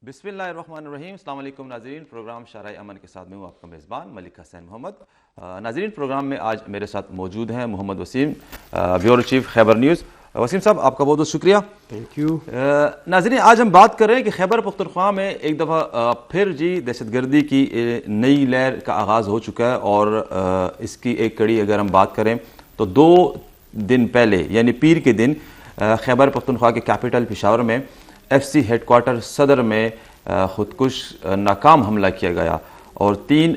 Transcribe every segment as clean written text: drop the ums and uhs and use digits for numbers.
بسم اللہ الرحمن الرحیم. السلام علیکم ناظرین. پروگرام شارع امن کے ساتھ میں ہوں آپ کا میزبان ملک حسین محمد. ناظرین پروگرام میں آج میرے ساتھ موجود ہیں محمد وسیم, بیورو چیف خیبر نیوز. وسیم صاحب آپ کا بہت بہت شکریہ. Thank you. ناظرین آج ہم بات کر رہے ہیں کہ خیبر پختونخوا میں ایک دفعہ پھر دہشت گردی کی نئی لہر کا آغاز ہو چکا ہے, اور اس کی ایک کڑی اگر ہم بات کریں تو 2 دن پہلے یعنی پیر کے دن خیبر پختونخوا کے کیپٹل پشاور میں ایف سی ہیڈ کوارٹر صدر میں خودکش ناکام حملہ کیا گیا, اور 3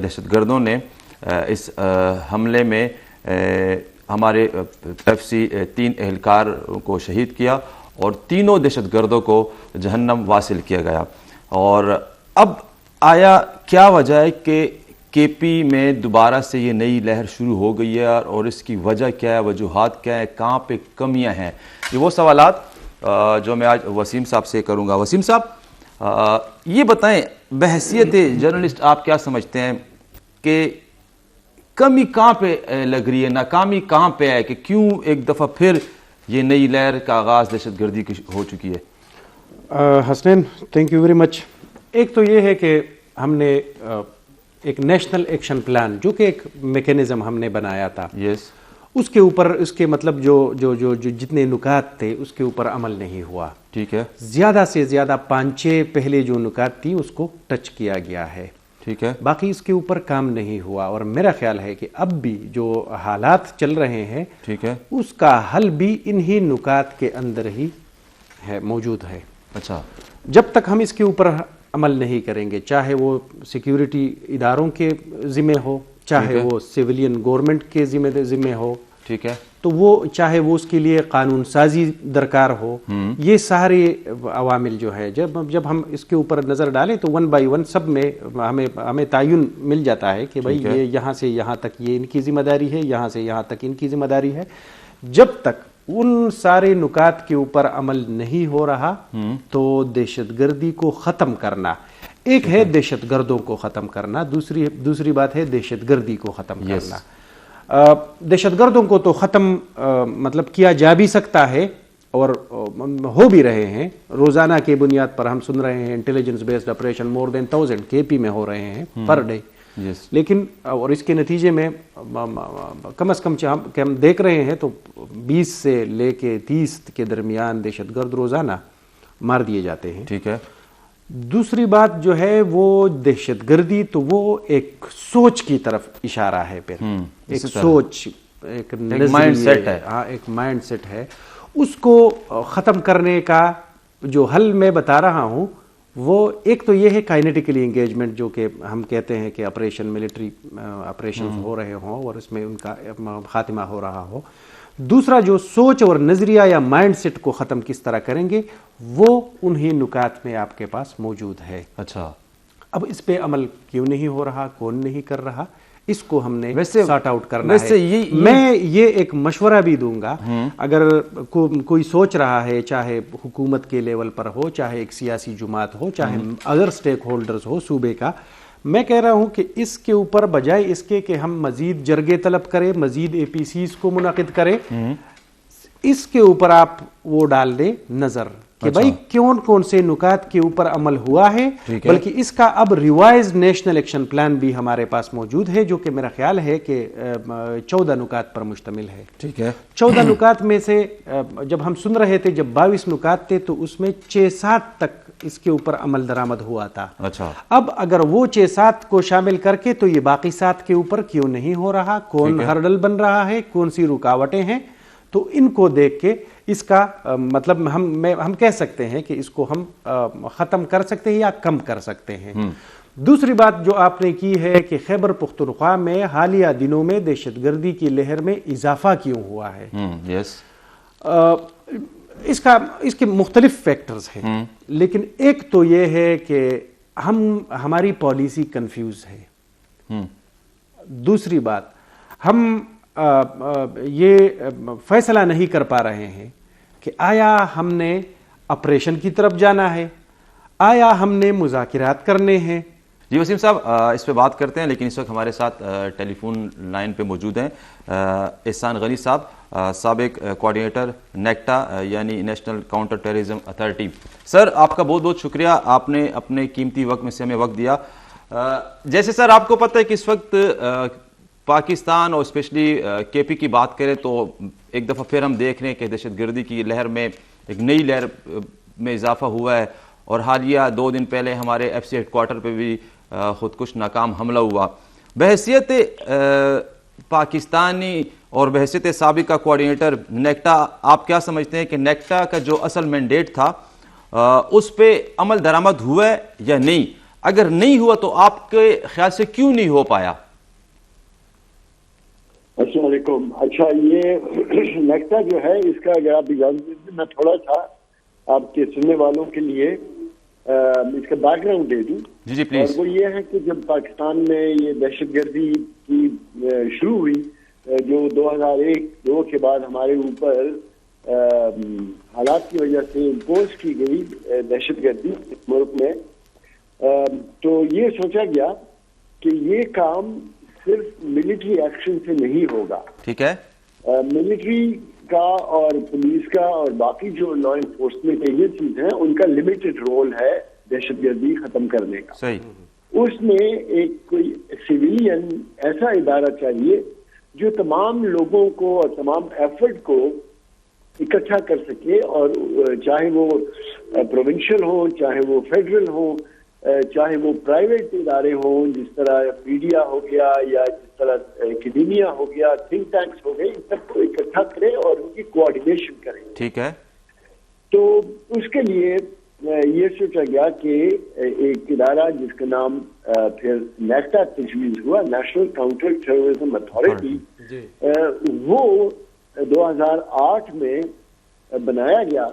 دہشت گردوں نے اس حملے میں ہمارے ایف سی 3 اہلکار کو شہید کیا, اور تینوں دہشت گردوں کو جہنم واصل کیا گیا. اور اب آیا کیا وجہ ہے کہ کے پی میں دوبارہ سے یہ نئی لہر شروع ہو گئی ہے, اور اس کی وجہ کیا ہے, وجوہات کیا ہے, کہاں پہ کمیاں ہیں؟ یہ وہ سوالات جو میں آج وسیم صاحب سے کروں گا. وسیم صاحب یہ بتائیں, بحیثیت جرنلسٹ آپ کیا سمجھتے ہیں کہ کمی کہاں پہ لگ رہی ہے, ناکامی کہاں پہ ہے, کہ کیوں ایک دفعہ پھر یہ نئی لہر کا آغاز دہشت گردی کی ہو چکی ہے؟ Hasnain thank you very much. ایک تو یہ ہے کہ ہم نے ایک نیشنل ایکشن پلان جو کہ ایک میکینزم ہم نے بنایا تھا, یس, اس کے اوپر اس کے مطلب جو جتنے نکات تھے اس کے اوپر عمل نہیں ہوا. ٹھیک ہے. زیادہ سے زیادہ 5-6 پہلے جو نکات تھی اس کو ٹچ کیا گیا ہے. ٹھیک ہے. باقی اس کے اوپر کام نہیں ہوا, اور میرا خیال ہے کہ اب بھی جو حالات چل رہے ہیں ٹھیک ہے, اس کا حل بھی انہی نکات کے اندر ہی ہے, موجود ہے. اچھا, جب تک ہم اس کے اوپر عمل نہیں کریں گے, چاہے وہ سیکیورٹی اداروں کے ذمہ ہو, چاہے وہ سیولین گورنمنٹ کے ذمہ ہو, ٹھیک ہے, تو وہ چاہے وہ اس کے لیے قانون سازی درکار ہو, یہ سارے عوامل جو ہے جب ہم اس کے اوپر نظر ڈالیں تو 1 بائی 1 سب میں ہمیں تعین مل جاتا ہے کہ بھائی یہ یہاں سے یہاں تک یہ ان کی ذمہ داری ہے, یہاں سے یہاں تک ان کی ذمہ داری ہے. جب تک ان سارے نکات کے اوپر عمل نہیں ہو رہا تو دہشت گردی کو ختم کرنا, ایک ہے دہشت گردوں کو ختم کرنا, دوسری بات ہے دہشت گردی کو ختم کرنا. دہشت گردوں کو تو ختم مطلب کیا جا بھی سکتا ہے, اور ہو بھی رہے ہیں. روزانہ کے بنیاد پر ہم سن رہے ہیں انٹیلیجنس بیسڈ آپریشن مور دین 1000 کے پی میں ہو رہے ہیں پر ڈے. لیکن اور اس کے نتیجے میں کم از کم ہم دیکھ رہے ہیں تو 20 سے لے کے 30 کے درمیان دہشت گرد روزانہ مار دیے جاتے ہیں. ٹھیک ہے. دوسری بات جو ہے وہ دہشت گردی تو وہ ایک سوچ کی طرف اشارہ ہے, پھر ایک سوچ, ایک مائنڈ سیٹ ہے. ہاں, ایک مائنڈ سیٹ ہے. اس کو ختم کرنے کا جو حل میں بتا رہا ہوں وہ ایک تو یہ ہے کائنیٹیکلی انگیجمنٹ, جو کہ ہم کہتے ہیں کہ آپریشن ملٹری آپریشن ہو رہے ہوں اور اس میں ان کا خاتمہ ہو رہا ہو. دوسرا جو سوچ اور نظریہ یا مائنڈ سیٹ کو ختم کس طرح کریں گے وہ انہی نکات میں آپ کے پاس موجود ہے. اچھا, اب اس پہ عمل کیوں نہیں ہو رہا, کون نہیں کر رہا, اس کو ہم نے سارٹ آؤٹ کرنا ہے. میں یہ ایک مشورہ بھی دوں گا, اگر کوئی سوچ رہا ہے, چاہے حکومت کے لیول پر ہو, چاہے ایک سیاسی جماعت ہو, چاہے اگر سٹیک ہولڈرز ہو صوبے کا, میں کہہ رہا ہوں کہ اس کے اوپر بجائے اس کے کہ ہم مزید جرگے طلب کریں, مزید اے پی سیز کو منعقد کریں, اس کے اوپر آپ وہ ڈال دیں نظر کہ بھائی کون سے نکات کے اوپر عمل ہوا ہے. بلکہ اس کا اب ریوائز نیشنل ایکشن پلان بھی ہمارے پاس موجود ہے, جو کہ میرا خیال ہے کہ 14 نکات پر مشتمل ہے. ٹھیک ہے. 14 نکات میں سے جب ہم سن رہے تھے جب 22 نکات تھے تو اس میں 6-7 تک اس کے اوپر عمل درآمد ہوا تھا. اچھا, اب اگر وہ 6-7 کو شامل کر کے تو یہ باقی 7 کے اوپر کیوں نہیں ہو رہا, کون ہرڈل بن رہا ہے, کون سی رکاوٹیں ہیں, تو ان کو دیکھ کے اس کا مطلب ہم کہہ سکتے ہیں کہ اس کو ہم ختم کر سکتے ہیں یا کم کر سکتے ہیں. دوسری بات جو آپ نے کی ہے کہ خیبر پختونخوا میں حالیہ دنوں میں دہشت گردی کی لہر میں اضافہ کیوں ہوا ہے. یس, اس کے مختلف فیکٹرز ہیں, لیکن ایک تو یہ ہے کہ ہماری پالیسی کنفیوز ہے. دوسری بات ہم یہ فیصلہ نہیں کر پا رہے ہیں کہ آیا ہم نے آپریشن کی طرف جانا ہے, آیا ہم نے مذاکرات کرنے ہیں. جی وسیم صاحب اس پہ بات کرتے ہیں, لیکن اس وقت ہمارے ساتھ ٹیلی فون لائن پہ موجود ہیں احسان غنی صاحب. سابق کوارڈینیٹر نیکٹا یعنی نیشنل کاؤنٹر ٹیررزم اتھارٹی. سر آپ کا بہت بہت شکریہ, آپ نے اپنے قیمتی وقت میں سے ہمیں وقت دیا. جیسے سر آپ کو پتہ ہے کہ اس وقت پاکستان اور اسپیشلی کے پی کی بات کریں تو ایک دفعہ پھر ہم دیکھ رہے ہیں کہ دہشت گردی کی لہر میں ایک نئی لہر میں اضافہ ہوا ہے, اور حالیہ 2 دن پہلے ہمارے ایف سی ہیڈ کوارٹر پہ بھی خودکش ناکام حملہ ہوا. بحیثیت پاکستانی اور بحیثیت سابقہ کوارڈینیٹر نیکٹا, آپ کیا سمجھتے ہیں کہ نیکٹا کا جو اصل مینڈیٹ تھا اس پہ عمل درآمد ہوا ہے یا نہیں؟ اگر نہیں ہوا تو آپ کے خیال سے کیوں نہیں ہو پایا؟ السلام علیکم. اچھا, یہ نیکٹا جو ہے اس کا اگر آپ اجازت دیں میں تھوڑا سا آپ کے سننے والوں کے لیے اس کا بیک گراؤنڈ دے دوں. جی پلیز. اور وہ یہ ہے کہ جب پاکستان میں یہ دہشت گردی کی شروع ہوئی جو 2001-2 کے بعد ہمارے اوپر حالات کی وجہ سے امپوز کی گئی دہشت گردی اس ملک میں, تو یہ سوچا گیا کہ یہ کام صرف ملٹری ایکشن سے نہیں ہوگا. ٹھیک ہے. ملٹری کا اور پولیس کا اور باقی جو لا انفورسمنٹ ایجنسیز ہیں ان کا لمیٹڈ رول ہے دہشت گردی ختم کرنے کا. صحیح. اس میں ایک کوئی سویلین ایسا ادارہ چاہیے جو تمام لوگوں کو اور تمام ایفرٹ کو اکٹھا کر سکے, اور چاہے وہ پروونشل ہوں, چاہے وہ فیڈرل ہوں, چاہے وہ پرائیویٹ ادارے ہوں جس طرح میڈیا ہو گیا یا جس طرح اکیڈیمیا ہو گیا, تھنک ٹینکس ہو گئے, ان سب کو اکٹھا کرے اور ان کی کوآرڈینیشن کرے. ٹھیک ہے. تو اس کے لیے یہ سوچا گیا کہ ایک ادارہ جس کا نام پھر نیکٹا تجویز ہوا, نیشنل کاؤنٹر ٹیررزم اتھارٹی, وہ 2008 میں بنایا گیا.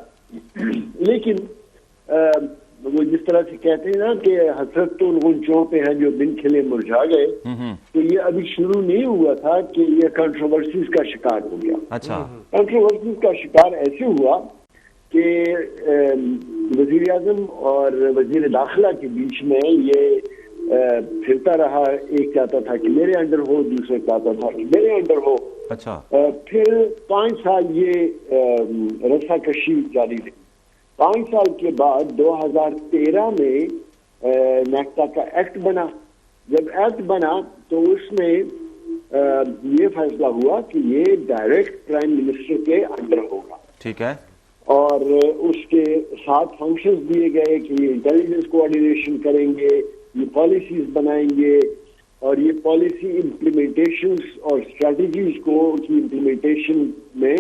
لیکن وہ جس طرح سے کہتے ہیں نا کہ حسرت تو ان غنچوں پہ ہے جو بن کھلے مرجھا گئے, تو یہ ابھی شروع نہیں ہوا تھا کہ یہ کنٹروورسیز کا شکار ہو گیا. اچھا. کنٹروورسیز کا شکار ایسے ہوا کہ وزیر اعظم اور وزیر داخلہ کے بیچ میں یہ پھرتا رہا. ایک چاہتا تھا کہ میرے انڈر ہو, دوسرے چاہتا تھا کہ میرے انڈر ہو. اچھا. پھر 5 سال یہ رسا کشی جاری رہی. 5 سال کے بعد 2013 میں نیکٹا کا ایکٹ بنا. جب ایکٹ بنا تو اس میں یہ فیصلہ ہوا کہ یہ ڈائریکٹ پرائم منسٹر کے انڈر ہوگا. ٹھیک ہے. اور اس کے 7 فنکشنز دیے گئے کہ یہ انٹیلیجنس کوآرڈینیشن کریں گے, یہ پالیسیز بنائیں گے, اور یہ پالیسی امپلیمنٹیشنز اور اسٹریٹجیز کو کی امپلیمنٹیشن میں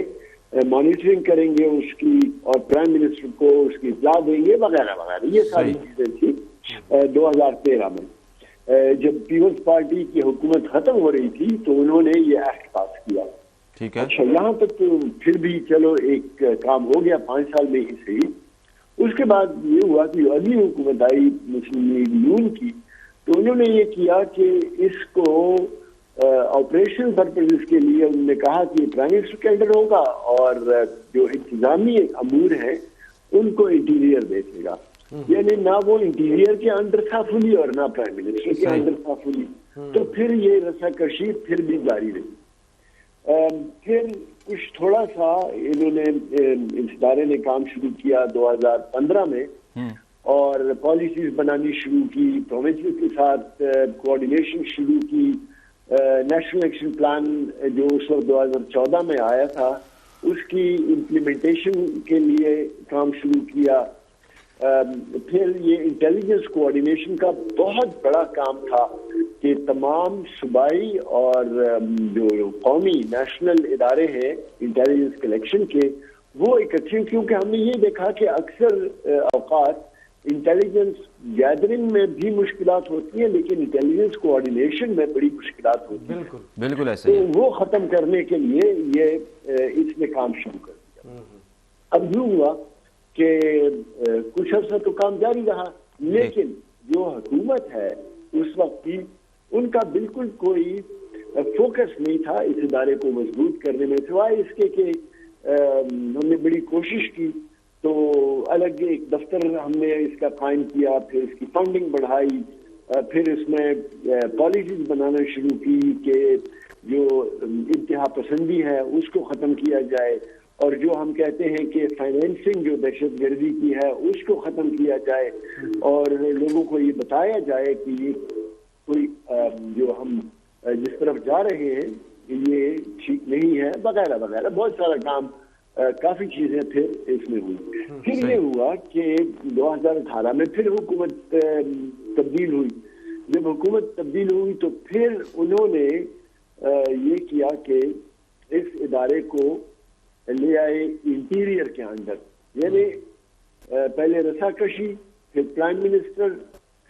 مانیٹرنگ کریں گے اس کی, اور پرائم منسٹر کو اس کی اطلاع دیں گے وغیرہ وغیرہ. یہ ساری چیزیں تھی 2013 میں. جب پیپلز پارٹی کی حکومت ختم ہو رہی تھی تو انہوں نے یہ ایکٹ پاس کیا. ٹھیک ہے. اچھا, یہاں تک تو پھر بھی چلو ایک کام ہو گیا 5 سال میں ہی صحیح. اس کے بعد یہ ہوا کہ اگلی حکومت آئی مسلم لیگ نون کی, تو انہوں نے یہ کیا کہ اس کو آپریشن پرپز کے لیے انہوں نے کہا کہ پرائم منسٹر کے انڈر ہوگا اور جو انتظامی امور ہیں ان کو انٹیریئر دیکھے گا. یعنی نہ وہ انٹیریئر کے انڈر تھا فلی اور نہ پرائم منسٹر کے انڈر تھا فلی. تو پھر یہ رسا کشی پھر بھی جاری رہی. پھر کچھ تھوڑا سا انہوں نے اس ادارے نے کام شروع کیا 2015 میں, اور پالیسیز بنانی شروع کی, پروونسز کے ساتھ کوآرڈینیشن شروع کی. نیشنل ایکشن پلان جو اس وقت 2014 میں آیا تھا اس کی امپلیمنٹیشن کے لیے کام شروع کیا. پھر یہ انٹیلیجنس کوآرڈینیشن کا بہت بڑا کام تھا کہ تمام صوبائی اور جو قومی نیشنل ادارے ہیں انٹیلیجنس کلیکشن کے وہ اکٹھے, کیونکہ ہم نے یہ دیکھا کہ اکثر اوقات انٹیلیجنس گیدرنگ میں بھی مشکلات ہوتی ہیں لیکن انٹیلیجنس کوآرڈینیشن میں بڑی مشکلات ہوتی ہیں. بالکل ایسے ہی. تو وہ ختم کرنے کے لیے یہ اس نے کام شروع کر دیا. اب یوں ہوا کہ کچھ عرصہ تو کام جاری رہا, لیکن جو حکومت ہے اس وقت کی ان کا بالکل کوئی فوکس نہیں تھا اس ادارے کو مضبوط کرنے میں, سوائے اس کے کہ ہم نے بڑی کوشش کی تو الگ ایک دفتر ہم نے اس کا قائم کیا, پھر اس کی فنڈنگ بڑھائی, پھر اس میں پالیسیز بنانا شروع کی کہ جو انتہا پسندی ہے اس کو ختم کیا جائے، اور جو ہم کہتے ہیں کہ فائنینسنگ جو دہشت گردی کی ہے اس کو ختم کیا جائے، اور لوگوں کو یہ بتایا جائے کہ یہ کوئی جو ہم جس طرف جا رہے ہیں یہ ٹھیک نہیں ہے وغیرہ وغیرہ، بہت سارا کام، کافی چیزیں پھر اس میں ہوئی۔ پھر یہ ہوا کہ 2018 میں پھر حکومت تبدیل ہوئی۔ جب حکومت تبدیل ہوئی تو پھر انہوں نے یہ کیا کہ اس ادارے کو لے آئے انٹیریئر کے اندر، یعنی پہلے رساکشی، پھر پرائم منسٹر،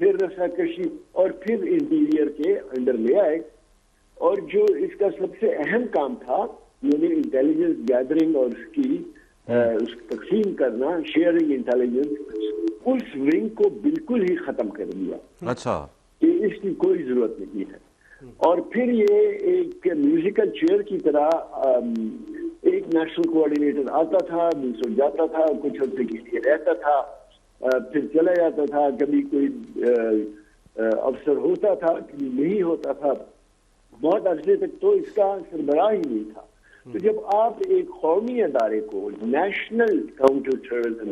پھر رساکشی، اور پھر انٹیریئر کے اندر لے آئے۔ اور جو اس کا سب سے اہم کام تھا یعنی انٹیلیجنس گیدرنگ اور اس کی تقسیم کرنا، شیئرنگ انٹیلیجنس، اس ونگ کو بالکل ہی ختم کر دیا۔ اچھا، کہ اس کی کوئی ضرورت نہیں ہے۔ اور پھر یہ ایک میوزیکل چیئر کی طرح ایک نیشنل کوآرڈینیٹر آتا تھا، دوسرا جاتا تھا، کچھ عرصے کے لیے رہتا تھا، پھر چلا جاتا تھا، کبھی کوئی افسر ہوتا تھا کبھی نہیں ہوتا تھا، بہت عرصے تک تو اس کا سربراہ ہی نہیں تھا۔ تو جب آپ ایک قومی ادارے کو، نیشنل کاؤنٹر ٹیررزم،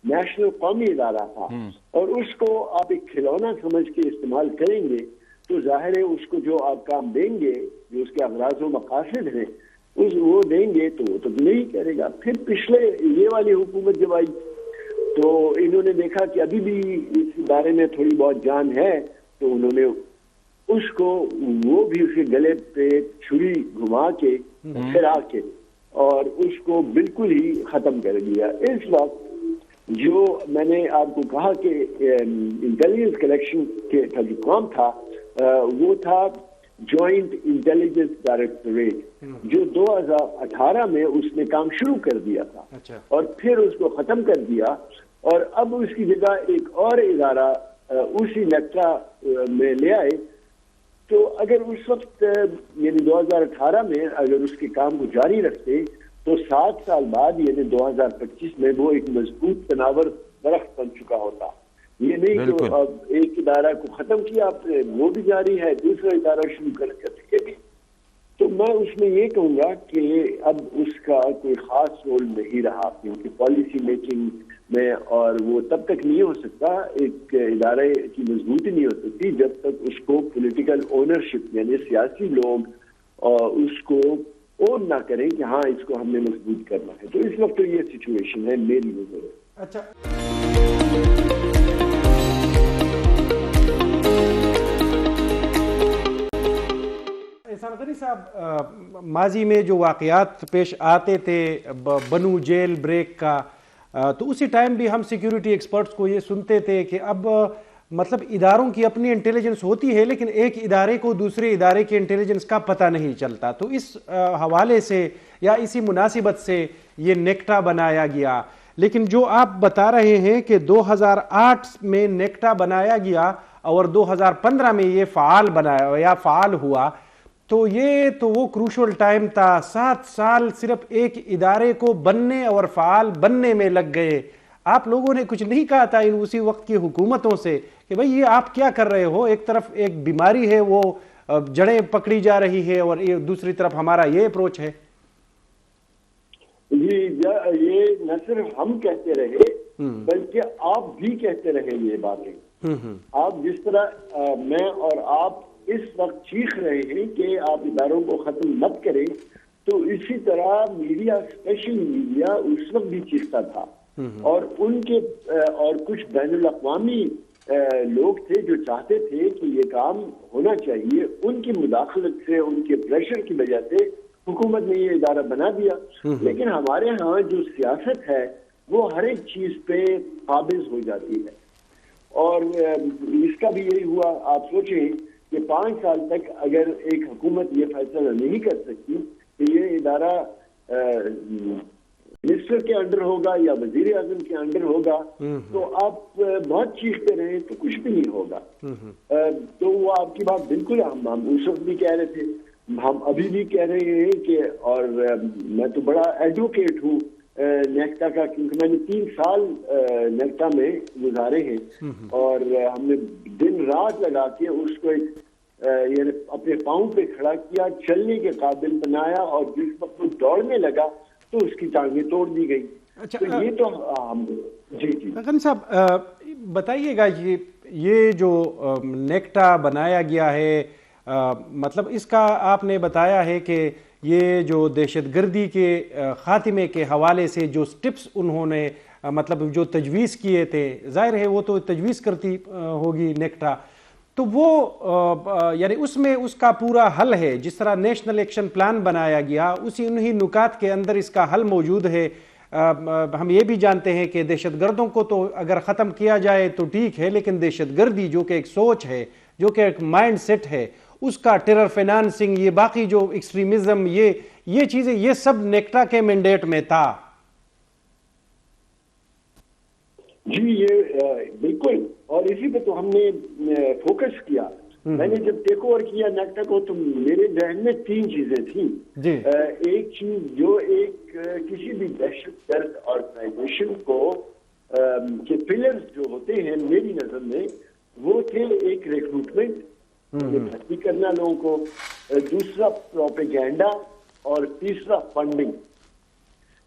نیشنل قومی ادارہ تھا، اور اس کو آپ ایک کھلونا سمجھ کے استعمال کریں گے تو ظاہر ہے اس کو جو آپ کام دیں گے، جو اس کے اغراض و مقاصد ہیں وہ دیں گے تو وہ تو نہیں کرے گا۔ پھر پچھلے یہ والی حکومت جب آئی تو انہوں نے دیکھا کہ ابھی بھی اس بارے میں تھوڑی بہت جان ہے، تو انہوں نے اس کو وہ بھی اس کے گلے پہ چھری گھما کے پھرا کے اور اس کو بالکل ہی ختم کر دیا۔ اس وقت جو میں نے آپ کو کہا کہ انٹیلیجنس کلیکشن کا جو کام تھا وہ تھا جوائنٹ انٹیلیجنس ڈائریکٹوریٹ، جو 2018 میں اس نے کام شروع کر دیا تھا اور پھر اس کو ختم کر دیا، اور اب اس کی جگہ ایک اور ادارہ اسی نیکٹا میں لے آئے۔ تو اگر اس وقت یعنی 2018 میں اگر اس کے کام کو جاری رکھتے تو 7 سال بعد یعنی 2025 میں وہ ایک مضبوط تناور درخت بن چکا ہوتا۔ یہ نہیں کہ اب ایک ادارہ کو ختم کیا آپ نے، وہ بھی جاری ہے، دوسرا ادارہ شروع کر کے بھی۔ تو میں اس میں یہ کہوں گا کہ اب اس کا کوئی خاص رول نہیں رہا، کیونکہ پالیسی میکنگ میں، اور وہ تب تک نہیں ہو سکتا، ایک ادارے کی مضبوطی نہیں ہو سکتی جب تک اس کو پولیٹیکل اونرشپ یعنی سیاسی لوگ اس کو اون نہ کریں کہ ہاں اس کو ہم نے مضبوط کرنا ہے۔ تو اس وقت تو یہ سچویشن ہے میری نظر میں۔ اچھا، احسان غنی صاحب، ماضی میں جو واقعات پیش آتے تھے بنو جیل بریک کا، تو اسی ٹائم بھی ہم سیکیورٹی ایکسپرٹس کو یہ سنتے تھے کہ اب مطلب اداروں کی اپنی انٹیلیجنس ہوتی ہے لیکن ایک ادارے کو دوسرے ادارے کی انٹیلیجنس کا پتہ نہیں چلتا۔ تو اس حوالے سے یا اسی مناسبت سے یہ نیکٹا بنایا گیا، لیکن جو آپ بتا رہے ہیں کہ 2008 میں نیکٹا بنایا گیا اور 2015 میں یہ فعال بنایا یا فعال ہوا، تو یہ تو وہ کروشل ٹائم تھا، 7 سال صرف ایک ادارے کو بننے اور فعال بننے میں لگ گئے۔ آپ لوگوں نے کچھ نہیں کہا تھا ان اسی وقت کی حکومتوں سے کہ بھئی یہ آپ کیا کر رہے ہو؟ ایک طرف ایک بیماری ہے وہ جڑیں پکڑی جا رہی ہے اور دوسری طرف ہمارا یہ اپروچ ہے۔ جی، یہ نہ صرف ہم کہتے رہے بلکہ آپ بھی کہتے رہے یہ باتیں۔ آپ جس طرح میں اور آپ اس وقت چیخ رہے ہیں کہ آپ اداروں کو ختم مت کریں، تو اسی طرح میڈیا، اسپیشل میڈیا اس وقت بھی چیختا تھا، اور ان کے اور کچھ بین الاقوامی لوگ تھے جو چاہتے تھے کہ یہ کام ہونا چاہیے۔ ان کی مداخلت سے، ان کے پریشر کی وجہ سے حکومت نے یہ ادارہ بنا دیا۔ لیکن ہمارے ہاں جو سیاست ہے وہ ہر ایک چیز پہ قابض ہو جاتی ہے، اور اس کا بھی یہی ہوا۔ آپ سوچیں کہ 5 سال تک اگر ایک حکومت یہ فیصلہ نہیں کر سکتی کہ یہ ادارہ منسٹر کے انڈر ہوگا یا وزیر اعظم کے انڈر ہوگا، تو آپ بہت چیختے رہے تو کچھ بھی نہیں ہوگا۔ تو وہ آپ کی بات بالکل ہم اس وقت بھی کہہ رہے تھے، ہم ابھی بھی کہہ رہے ہیں کہ، اور میں تو بڑا ایڈوکیٹ ہوں نیکٹا کا، کیونکہ میں نے 3 سال نیکٹا میں گزارے ہیں، اور ہم نے دن رات لگا کے اس کو ایک یعنی اپنے پاؤں پہ کھڑا کیا, چلنے کے قابل بنایا, اور جس وقت وہ دوڑنے لگا تو اس کی ٹانگیں توڑ دی گئی. تو یہ تو جی جی غنی صاحب بتائیے گا, یہ جو نیکٹا بنایا گیا ہے, مطلب اس کا آپ نے بتایا ہے کہ یہ جو دہشت گردی کے خاتمے کے حوالے سے جو سٹپس انہوں نے مطلب جو تجویز کیے تھے, ظاہر ہے وہ تو تجویز کرتی ہوگی نیکٹا, تو وہ یعنی اس میں اس کا پورا حل ہے. جس طرح نیشنل ایکشن پلان بنایا گیا انہی نکات کے اندر اس کا حل موجود ہے. ہم یہ بھی جانتے ہیں کہ دہشت گردوں کو تو اگر ختم کیا جائے تو ٹھیک ہے, لیکن دہشت گردی جو کہ ایک سوچ ہے, جو کہ ایک مائنڈ سیٹ ہے, اس کا ٹیرر فائنانسنگ, یہ باقی جو ایکسٹریمزم, یہ چیزیں, یہ سب نیکٹا کے مینڈیٹ میں تھا. جی یہ بالکل, اور اسی پہ تو ہم نے فوکس کیا. میں نے جب ٹیک اوور کیا نیکٹا کو تو میرے ذہن میں 3 چیزیں تھیں. ایک چیز جو ایک کسی بھی دہشت گرد آرگنائزیشن کو کے پلرز جو ہوتے ہیں میری نظر میں وہ تھے, ایک ریکروٹمنٹ, بھرتی کرنا لوگوں کو, دوسرا پروپیگینڈا, اور تیسرا فنڈنگ.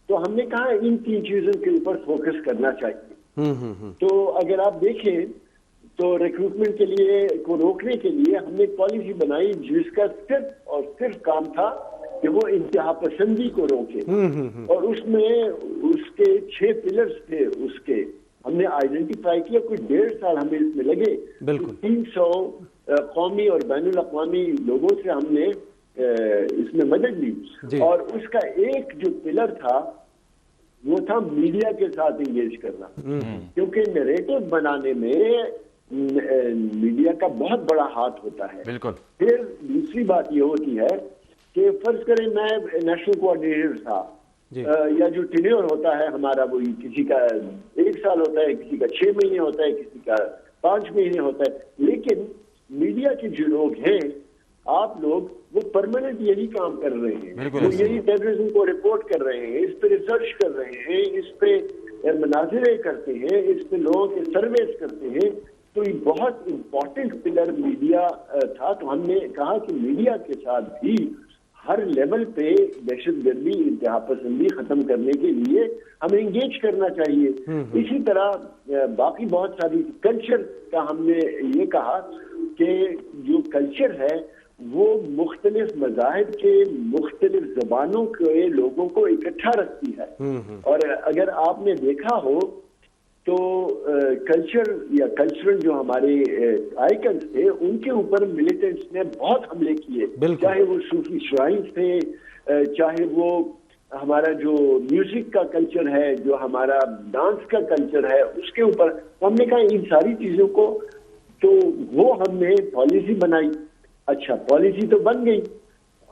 تو ہم نے کہا ان 3 چیزوں کے اوپر فوکس کرنا چاہیے. تو اگر آپ دیکھیں تو ریکروٹمنٹ کے لیے کو روکنے کے لیے ہم نے پالیسی بنائی جس کا صرف اور صرف کام تھا کہ وہ انتہا پسندی کو روکے, اور اس میں اس کے 6 پلرز تھے. اس کے ہم نے آئیڈینٹیفائی کیا, کوئی 1.5 سال ہمیں اس میں لگے. 300 قومی اور بین الاقوامی لوگوں سے ہم نے اس میں مدد لی, اور اس کا ایک جو پلر تھا وہ تھا میڈیا کے ساتھ انگیج کرنا, کیونکہ نیریٹو بنانے میں میڈیا کا بہت بڑا ہاتھ ہوتا ہے. بالکل. پھر دوسری بات یہ ہوتی ہے کہ فرض کریں میں نیشنل کوآرڈینیٹر تھا, یا جو ٹینیور ہوتا ہے ہمارا, وہی کسی کا 1 سال ہوتا ہے, کسی کا 6 مہینے ہوتا ہے, کسی کا 5 مہینے ہوتا ہے, لیکن میڈیا کے جو لوگ ہیں آپ لوگ وہ پرماننٹ یہی کام کر رہے ہیں, وہ یہی ٹیررزم کو رپورٹ کر رہے ہیں, اس پہ ریسرچ کر رہے ہیں, اس پہ مناظرے کرتے ہیں, اس پہ لوگوں کے سرویز کرتے ہیں. تو یہ بہت امپورٹنٹ پلر میڈیا تھا. تو ہم نے کہا کہ میڈیا کے ساتھ بھی ہر لیول پہ دہشت گردی, انتہا پسندی ختم کرنے کے لیے ہمیں انگیج کرنا چاہیے. اسی طرح باقی بہت ساری کلچر کا ہم نے یہ کہا کہ جو کلچر ہے وہ مختلف مذاہب کے, مختلف زبانوں کے لوگوں کو اکٹھا رکھتی ہے. اور اگر آپ نے دیکھا ہو تو کلچر یا کلچرل جو ہمارے آئیکنز تھے ان کے اوپر ملیٹنٹس نے بہت حملے کیے, چاہے وہ صوفی شرائنز تھے, چاہے وہ ہمارا جو میوزک کا کلچر ہے, جو ہمارا ڈانس کا کلچر ہے, اس کے اوپر ہم نے کہا ان ساری چیزوں کو, تو وہ ہم نے پالیسی بنائی. اچھا پالیسی تو بن گئی,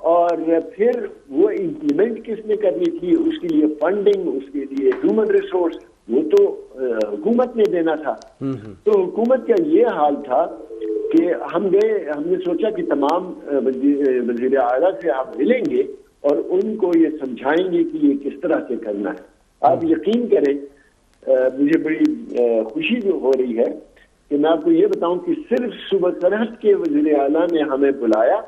اور پھر وہ امپلیمنٹ کس نے کرنی تھی, اس کے لیے فنڈنگ, اس کے لیے ہیومن ریسورس, وہ تو حکومت نے دینا تھا. تو حکومت کا یہ حال تھا کہ ہم نے سوچا کہ تمام وزیر اعلیٰ سے آپ ملیں گے اور ان کو یہ سمجھائیں گے کہ یہ کس طرح سے کرنا ہے. آپ یقین کریں مجھے بڑی خوشی جو ہو رہی ہے کہ میں آپ کو یہ بتاؤں کہ صرف صوبہ سرحد کے وزیر اعلیٰ نے ہمیں بلایا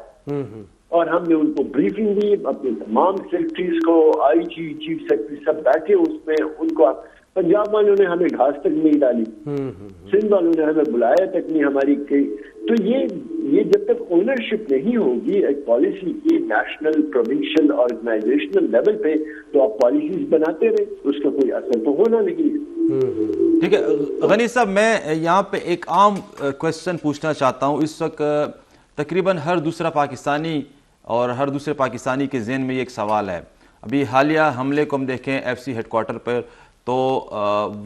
اور ہم نے ان کو بریفنگ دی, اپنے تمام سیکرٹریز کو, آئی جی, چیف سیکرٹری سب بیٹھے اس میں, ان کو پنجاب والوں نے ہمیں گھاس تک نہیں ڈالی, سندھ والوں نے ہمیں بلایا تک نہیں ہماری. تو یہ جب تک اونرشپ نہیں ہوگی ایک پالیسی کی نیشنل, پروونشل, آرگنائزیشنل لیول پہ, تو آپ پالیسیز بناتے رہے, اس کا کوئی اثر تو ہونا نہیں. ٹھیک ہے غنی صاحب, میں یہاں پہ ایک عام کوشچن پوچھنا چاہتا ہوں. اس وقت تقریباً ہر دوسرا پاکستانی اور ہر دوسرے پاکستانی کے ذہن میں یہ ایک سوال ہے. ابھی حالیہ حملے کو ہم دیکھیں ایف سی ہیڈ کوارٹر پر, تو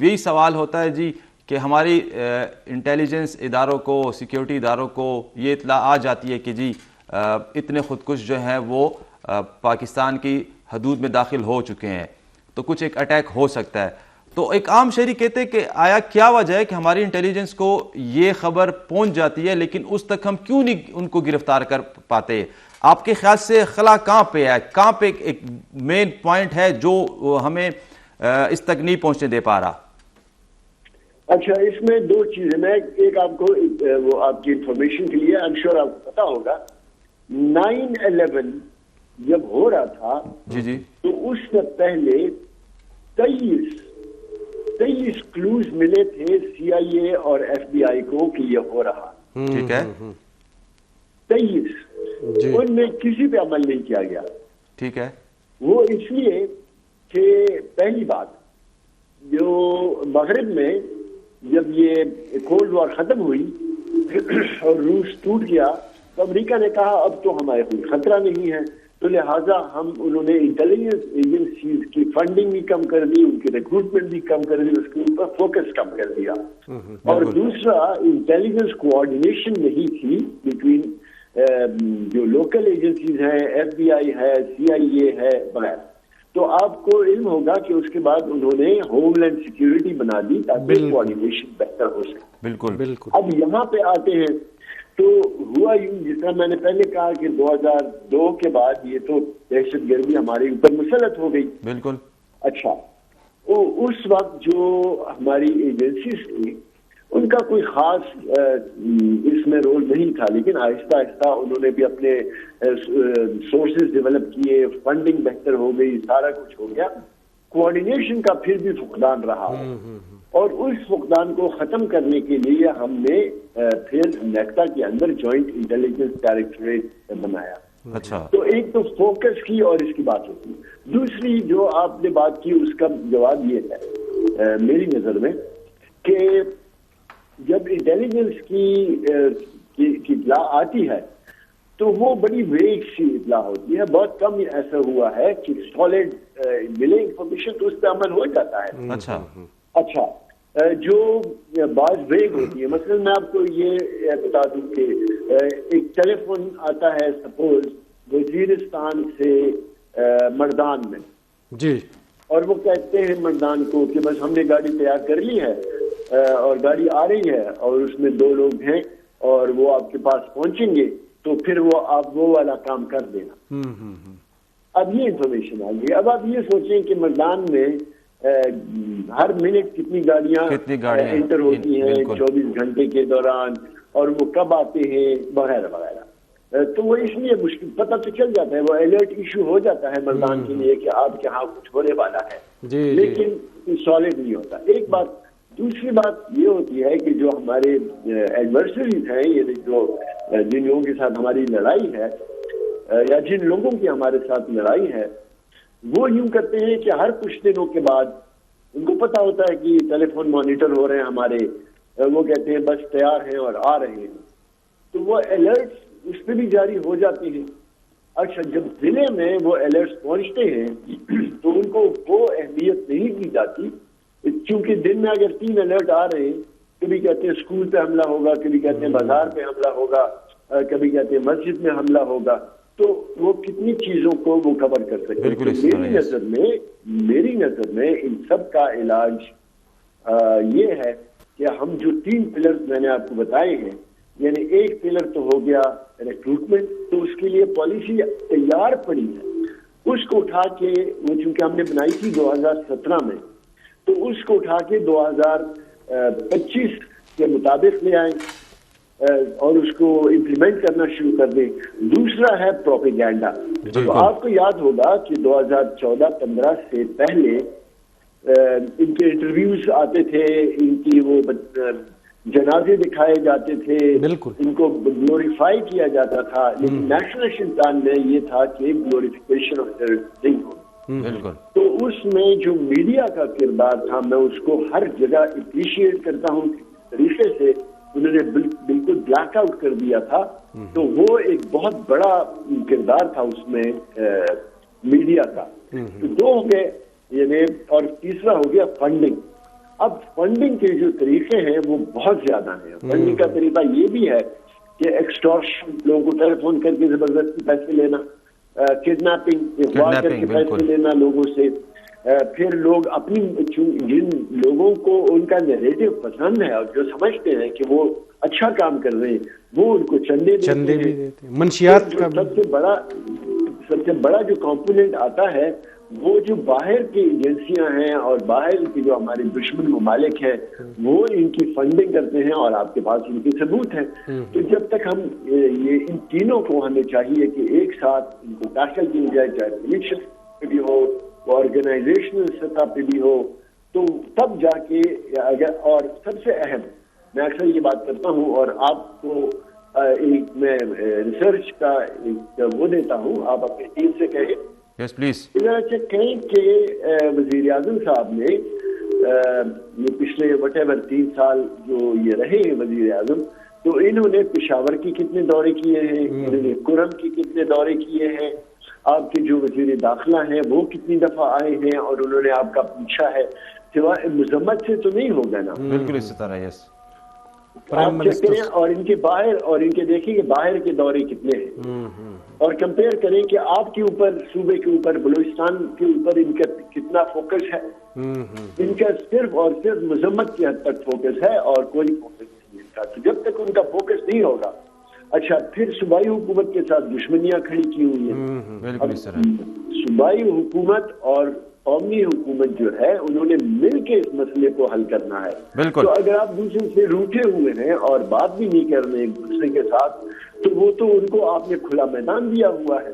یہی سوال ہوتا ہے جی کہ ہماری انٹیلیجنس اداروں کو, سیکیورٹی اداروں کو یہ اطلاع آ جاتی ہے کہ جی اتنے خودکش جو ہیں وہ پاکستان کی حدود میں داخل ہو چکے ہیں, تو کچھ ایک اٹیک ہو سکتا ہے. تو ایک عام شہری کہتے ہیں کہ آیا کیا وجہ ہے کہ ہماری انٹیلیجنس کو یہ خبر پہنچ جاتی ہے لیکن اس تک ہم کیوں نہیں ان کو گرفتار کر پاتے؟ آپ کے خیال سے خلا کہاں پہ ہے, کہاں پہ ایک مین پوائنٹ ہے جو ہمیں اس تک نہیں پہنچنے دے پا رہا؟ اچھا اس میں دو چیزیں، میں ایک آپ کو وہ آپ کی انفارمیشن کے لیے، I'm sure آپ کو پتا ہوگا 9/11 جب ہو رہا تھا جی تو اس سے پہلے 23 کلوز ملے تھے CIA اور FBI کو کہ یہ ہو رہا، ٹھیک ہے 23 ان میں کسی پہ عمل نہیں کیا گیا. ٹھیک ہے. وہ اس لیے کہ پہلی بات جو مغرب میں جب یہ کولڈ وار ختم ہوئی اور روس ٹوٹ گیا تو امریکہ نے کہا اب تو ہمارے کوئی خطرہ نہیں ہے، تو لہٰذا انہوں نے انٹیلیجنس ایجنسیز کی فنڈنگ بھی کم کر دی، ان کی ریکروٹمنٹ بھی کم کر دی، اس کے اوپر فوکس کم کر دیا. اور دوسرا انٹیلیجنس کوآرڈینیشن نہیں تھی بٹوین جو لوکل ایجنسیز ہیں، FBI ہے، CIA ہے وغیرہ. تو آپ کو علم ہوگا کہ اس کے بعد انہوں نے ہوم لینڈ سیکیورٹی بنا دی تاکہ کوآرڈینیشن بہتر ہو سکے. بالکل. اب یہاں پہ آتے ہیں تو ہوا یوں، جس طرح میں نے پہلے کہا کہ 2002 کے بعد یہ تو دہشت گردی ہمارے اوپر مسلط ہو گئی. بالکل. اچھا اس وقت جو ہماری ایجنسیز تھی ان کا کوئی خاص اس میں رول نہیں تھا، لیکن آہستہ آہستہ انہوں نے بھی اپنے سورسز ڈیولپ کیے، فنڈنگ بہتر ہو گئی، سارا کچھ ہو گیا. کوآرڈینیشن کا پھر بھی فقدان رہا، اور اس فقدان کو ختم کرنے کے لیے ہم نے پھر نیکٹا کے اندر جوائنٹ انٹیلیجنس ڈائریکٹوریٹ بنایا. اچھا. تو ایک تو فوکس کی اور اس کی بات ہوتی. دوسری جو آپ نے بات کی اس کا جواب یہ ہے میری نظر میں کہ جب انٹیلیجنس کی اطلاع آتی ہے تو وہ بڑی ویگ سی اطلاع ہوتی ہے. بہت کم ایسا ہوا ہے کہ سالڈ ملے انفارمیشن تو اس پہ عمل ہو جاتا ہے. اچھا جو بعض ویگ ہوتی ہے، مثلا میں آپ کو یہ بتا دوں کہ ایک ٹیلی فون آتا ہے سپوز وزیرستان سے مردان میں جی، اور وہ کہتے ہیں مردان کو کہ بس ہم نے گاڑی تیار کر لی ہے اور گاڑی آ رہی ہے اور اس میں 2 لوگ ہیں اور وہ آپ کے پاس پہنچیں گے تو پھر وہ آپ وہ والا کام کر دینا. اب یہ انفارمیشن آ گئی. اب آپ یہ سوچیں کہ مردان میں ہر منٹ کتنی گاڑیاں انٹر ہوتی ہیں 24 گھنٹے کے دوران، اور وہ کب آتے ہیں وغیرہ وغیرہ. تو وہ اس لیے مشکل پتہ تو چل جاتا ہے، وہ الرٹ ایشو ہو جاتا ہے مردان کے لیے کہ آپ کے ہاں کچھ ہونے والا ہے، لیکن سالڈ نہیں ہوتا. ایک بات. دوسری بات یہ ہوتی ہے کہ جو ہمارے ایڈورسریز ہیں، یعنی جو جن لوگوں کے ساتھ ہماری لڑائی ہے یا جن لوگوں کی ہمارے ساتھ لڑائی ہے، وہ یوں کرتے ہیں کہ ہر کچھ دنوں کے بعد ان کو پتا ہوتا ہے کہ ٹیلی فون مانیٹر ہو رہے ہیں ہمارے، وہ کہتے ہیں بس تیار ہیں اور آ رہے ہیں، تو وہ الرٹس اس پہ بھی جاری ہو جاتے ہیں. اچھا جب ضلع میں وہ الرٹس پہنچتے ہیں تو ان کو وہ اہمیت نہیں دی جاتی، چونکہ دن میں اگر 3 الرٹ آ رہے ہیں، کبھی کہتے ہیں اسکول پہ حملہ ہوگا، کبھی کہتے ہیں بازار پہ حملہ ہوگا، کبھی کہتے ہیں مسجد میں حملہ ہوگا، تو وہ کتنی چیزوں کو وہ کور کر سکتے ہیں. میری نظر میں ان سب کا علاج یہ ہے کہ ہم جو 3 پلرز میں نے آپ کو بتائے ہیں، یعنی ایک پلر تو ہو گیا ریکروٹمنٹ، تو اس کے لیے پالیسی تیار پڑی ہے، اس کو اٹھا کے وہ چونکہ ہم نے بنائی تھی 2017 میں، تو اس کو اٹھا کے 2025 کے مطابق لے آئیں اور اس کو امپلیمنٹ کرنا شروع کر دیں. دوسرا ہے پروپیگینڈا. تو آپ کو یاد ہوگا کہ 2014-15 سے پہلے ان کے انٹرویوز آتے تھے، ان کی وہ جنازے دکھائے جاتے تھے، ان کو گلوریفائی کیا جاتا تھا، لیکن نیشنل ایکشن پلان میں یہ تھا کہ گلوریفیکیشن آف ٹیررسٹ نہیں ہو. تو اس میں جو میڈیا کا کردار تھا میں اس کو ہر جگہ اپریشیٹ کرتا ہوں. طریقے سے انہوں نے بالکل بلیک آؤٹ کر دیا تھا، تو وہ ایک بہت بڑا کردار تھا اس میں میڈیا کا. تو 2 ہو گئے یعنی، اور تیسرا ہو گیا فنڈنگ. اب فنڈنگ کے جو طریقے ہیں وہ بہت زیادہ ہیں. فنڈنگ کا طریقہ یہ بھی ہے کہ ایکسٹورشن، لوگوں کو ٹیلی فون کر کے زبردستی پیسے لینا، کڈنیپنگ، اغوا کر کے پیسے لینا لوگوں سے. پھر لوگ اپنی جن لوگوں کو ان کا نیریٹو پسند ہے اور جو سمجھتے ہیں کہ وہ اچھا کام کر رہے ہیں، وہ ان کو چندے دیتے ہیں. منشیات کا سب سے بڑا جو کمپوننٹ آتا ہے وہ جو باہر کی ایجنسیاں ہیں اور باہر کے جو ہمارے دشمن ممالک ہیں وہ ان کی فنڈنگ کرتے ہیں اور آپ کے پاس ان کے ثبوت ہیں. تو جب تک ہم یہ ان تینوں کو ہمیں چاہیے کہ ایک ساتھ ان کو ٹیکل کیا جائے, چاہے پولیٹیشن پہ بھی ہو, آرگنائزیشنل سطح پہ بھی ہو, تو تب جا کے اگر, اور سب سے اہم میں اکثر یہ بات کرتا ہوں اور آپ کو ایک میں ریسرچ کا ایک وہ دیتا ہوں, آپ اپنی ٹیم سے کہیں. یس پلیز. اچھا کہیں کہ وزیر اعظم صاحب نے یہ پچھلے وٹ ایور 3 سال جو یہ رہے ہیں وزیر اعظم, تو انہوں نے پشاور کی کتنے دورے کیے ہیں, انہوں نے کرم کی کتنے دورے کیے ہیں, آپ کے جو وزیر داخلہ ہیں وہ کتنی دفعہ آئے ہیں اور انہوں نے آپ کا پوچھا ہے, سوائے مذمت سے تو نہیں ہوگا نا. بالکل اسی طرح. یس. آپ چیک کریں اور ان کے باہر اور ان کے دیکھیں کہ باہر کے دورے کتنے ہیں اور کمپیئر کریں کہ آپ کے اوپر, صوبے کے اوپر, بلوچستان کے اوپر ان کا کتنا فوکس ہے. ان کا صرف اور صرف مذمت کی حد تک فوکس ہے اور کوئی فوکس نہیں ان کا. تو جب تک ان کا فوکس نہیں ہوگا, اچھا پھر صوبائی حکومت کے ساتھ دشمنیاں کھڑی کی ہوئی ہیں. صوبائی حکومت اور قومی حکومت جو ہے انہوں نے مل کے اس مسئلے کو حل کرنا ہے. بالکل. تو اگر آپ دوسرے سے روٹھے ہوئے ہیں اور بات بھی نہیں کر رہے ایک دوسرے کے ساتھ, تو وہ تو ان کو آپ نے کھلا میدان دیا ہوا ہے.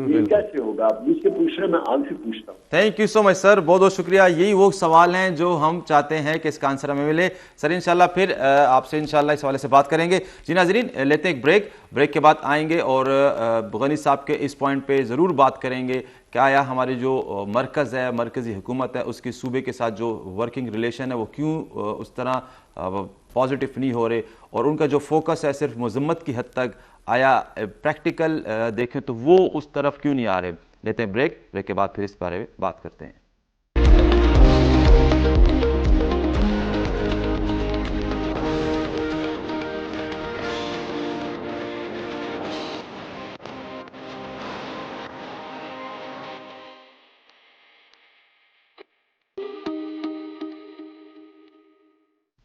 یہ کیسے ہوگا؟ آپ مجھ سے پوچھ رہے ہیں, میں آپ سے پوچھتا ہوں. تھینک یو سو مچ سر, بہت بہت شکریہ. یہی وہ سوال ہیں جو ہم چاہتے ہیں کہ اس کا آنسر ہمیں ملے. سر انشاءاللہ پھر آپ سے انشاءاللہ اس حوالے سے بات کریں گے. جی ناظرین, لیتے ہیں ایک بریک کے بعد آئیں گے اور غنی صاحب کے اس پوائنٹ پہ ضرور بات کریں گے کہ آیا ہماری جو مرکز ہے, مرکزی حکومت ہے, اس کی صوبے کے ساتھ جو ورکنگ ریلیشن ہے وہ کیوں اس طرح پازیٹیو نہیں ہو رہے, اور ان کا جو فوکس ہے صرف مذمت کی حد تک, آیا پریکٹیکل دیکھیں تو وہ اس طرف کیوں نہیں آ رہے. لیتے ہیں بریک کے بعد پھر اس بارے میں بات کرتے ہیں.